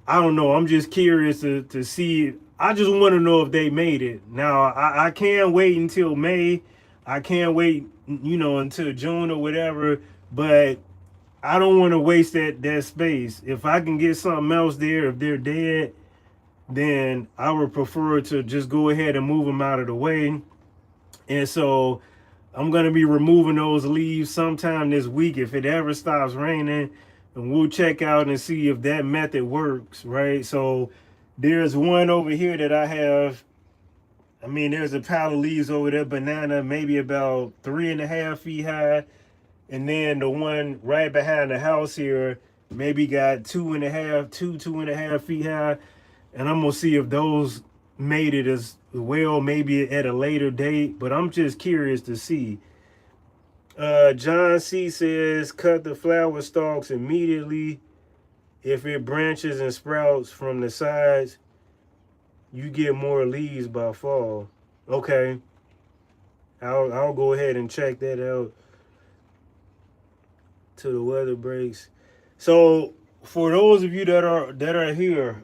I don't know. I'm just curious to see. I just want to know if they made it. Now, I can't wait until May. I can't wait, until June or whatever. But I don't want to waste that space. If I can get something else there, if they're dead, then I would prefer to just go ahead and move them out of the way. And so I'm going to be removing those leaves sometime this week if it ever stops raining. And we'll check out and see if that method works, right? So there's one over here that I have. I mean, there's a pile of leaves over there, banana, maybe about 3.5 feet high. And then the one right behind the house here maybe got 2.5 feet high. And I'm going to see if those made it as well, maybe at a later date. But I'm just curious to see. John C. says, cut the flower stalks immediately. If it branches and sprouts from the sides, you get more leaves by fall. Okay. I'll go ahead and check that out. till the weather breaks. So for those of you that are here,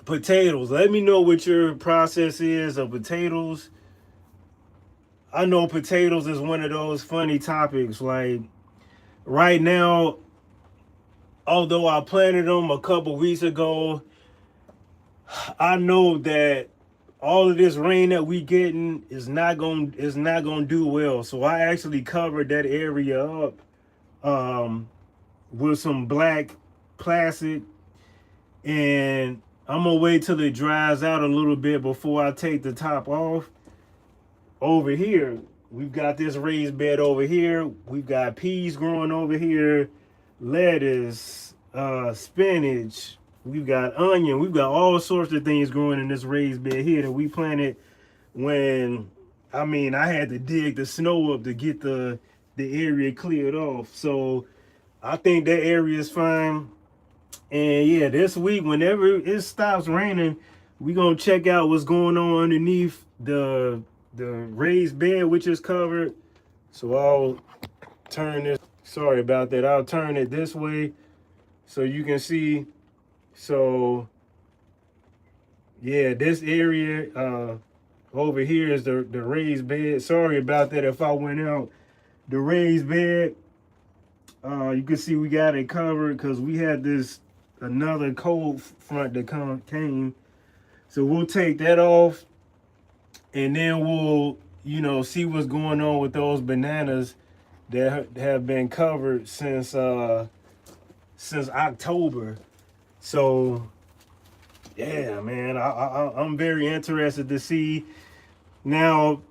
potatoes. Let me know what your process is of potatoes. I know potatoes is one of those funny topics. Like right now, although I planted them a couple weeks ago, I know that all of this rain that we getting is not gonna do well. So I actually covered that area up with some black plastic, and I'm gonna wait till it dries out a little bit before I take the top off. Over here, we've got this raised bed over here. We've got peas growing over here, lettuce, spinach. We've got onion. We've got all sorts of things growing in this raised bed here that we planted when, I had to dig the snow up to get the area cleared off. So I think that area is fine. And yeah, this week, whenever it stops raining, we gonna check out what's going on underneath the raised bed, which is covered. So I'll turn this, sorry about that, I'll turn it this way so you can see. So yeah, this area over here is the raised bed. Sorry about that if I went out. The raised bed, you can see we got it covered because we had another cold front that came. So we'll take that off, and then we'll, see what's going on with those bananas that have been covered since October. So yeah, man, I'm very interested to see now.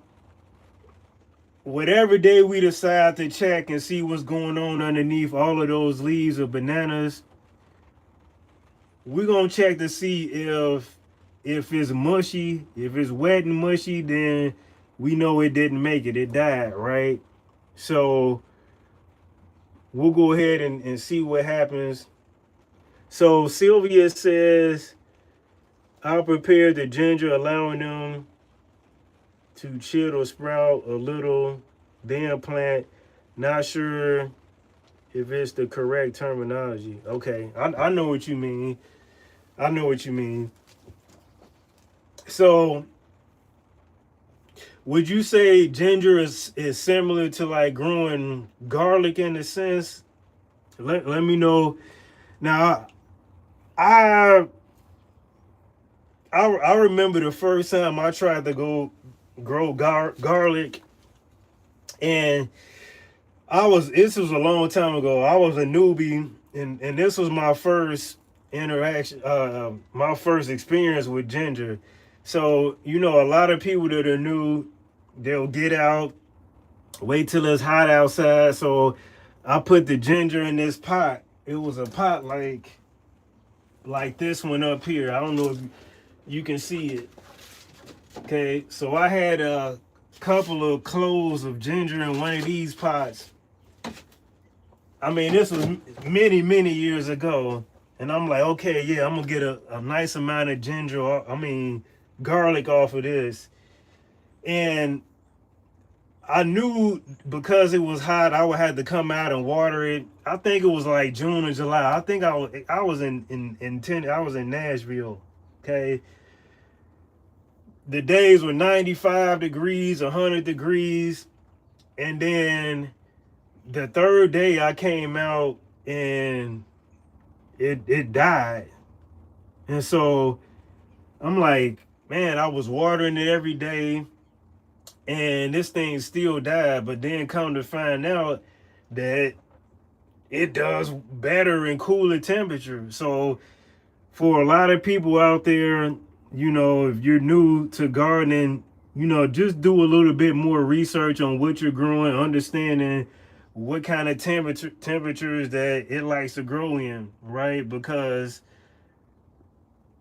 Whatever day we decide to check and see what's going on underneath all of those leaves of bananas, we're gonna check to see if it's mushy. If it's wet and mushy, then we know it didn't make it. It died, right? So we'll go ahead and see what happens. So Sylvia says, I'll prepare the ginger, allowing them to chill or sprout a little, then plant. Not sure if it's the correct terminology. Okay, I know what you mean. I know what you mean. So would you say ginger is similar to like growing garlic in a sense? Let me know. Now I remember the first time I tried to go grow garlic, and this was a long time ago. I was a newbie, and this was my first interaction, my first experience with ginger. So, a lot of people that are new, they'll get out, wait till it's hot outside. So I put the ginger in this pot. It was a pot like this one up here. I don't know if you can see it. Okay, so I had a couple of cloves of ginger in one of these pots. This was many, many years ago. And I'm like, okay, yeah, I'm going to get a nice amount of garlic off of this. And I knew because it was hot, I would have to come out and water it. I think it was like June or July. I think I was in Nashville. Okay. The days were 95 degrees, 100 degrees. And then the third day I came out and it died. And so I'm like, man, I was watering it every day and this thing still died. But then come to find out that it does better in cooler temperatures. So for a lot of people out there, if you're new to gardening, just do a little bit more research on what you're growing, understanding what kind of temperatures that it likes to grow in, right? Because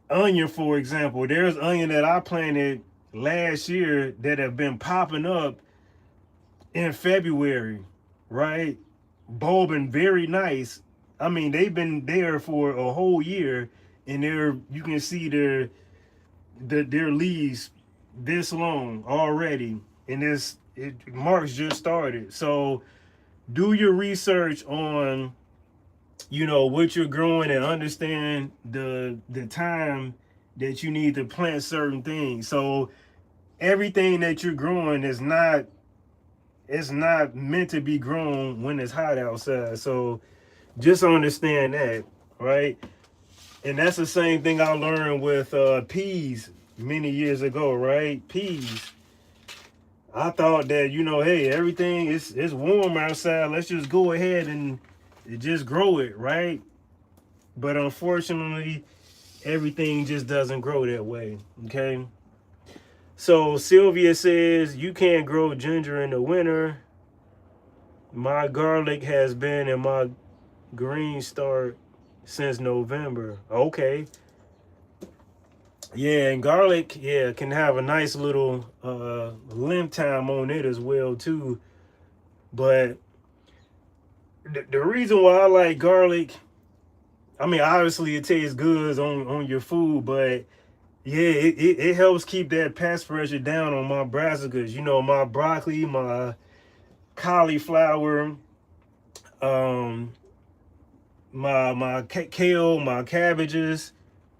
onion, for example, there's onion that I planted last year that have been popping up in February, right? Bulbing very nice. They've been there for a whole year, and you can see their leaves this long already, and March just started. So do your research on, you know, what you're growing, and understand the time that you need to plant certain things. So everything that you're growing is not, it's not meant to be grown when it's hot outside. So just understand that, right? And that's the same thing I learned with peas many years ago, right? Peas. I thought that, you know, hey, everything is, it's warm outside. Let's just go ahead and just grow it, right? But unfortunately, everything just doesn't grow that way. Okay. So Sylvia says, you can't grow ginger in the winter. My garlic has been in my green start since November. Okay. Yeah, and garlic, yeah, can have a nice little limp time on it as well too. But the reason why I like garlic, I mean, obviously it tastes good on your food, but yeah, it helps keep that pest pressure down on my brassicas. You know, my broccoli, my cauliflower, um, my kale, my cabbages.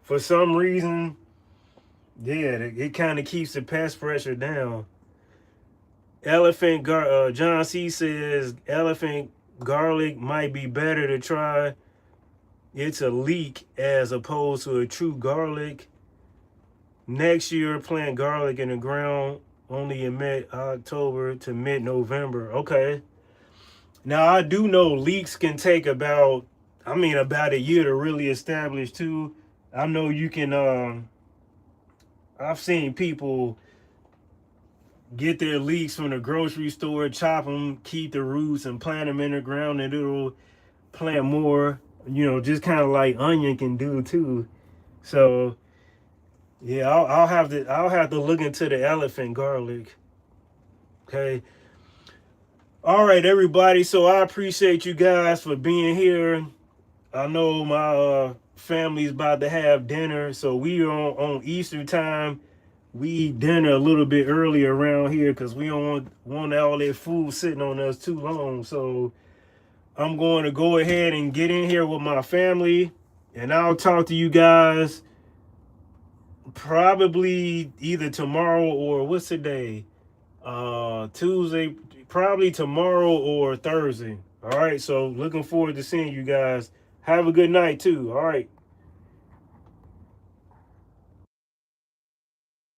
For some reason, yeah, it kind of keeps the pest pressure down. John C says elephant garlic might be better to try. It's a leek as opposed to a true garlic. Next year, plant garlic in the ground only in mid-October to mid-November. Okay. Now, I do know leeks can take about, I mean, about a year to really establish too. I know you can, I've seen people get their leeks from the grocery store, chop them, keep the roots, and plant them in the ground, and it'll plant more, you know, just kind of like onion can do too. So, yeah, I'll have to look into the elephant garlic. Okay. All right, everybody. So I appreciate you guys for being here. I know my family's about to have dinner, so we are on Eastern time. We eat dinner a little bit early around here because we don't want all that food sitting on us too long. So I'm going to go ahead and get in here with my family, and I'll talk to you guys probably either tomorrow or what's the day? Tuesday, probably tomorrow or Thursday. All right, so looking forward to seeing you guys. Have a good night too. All right.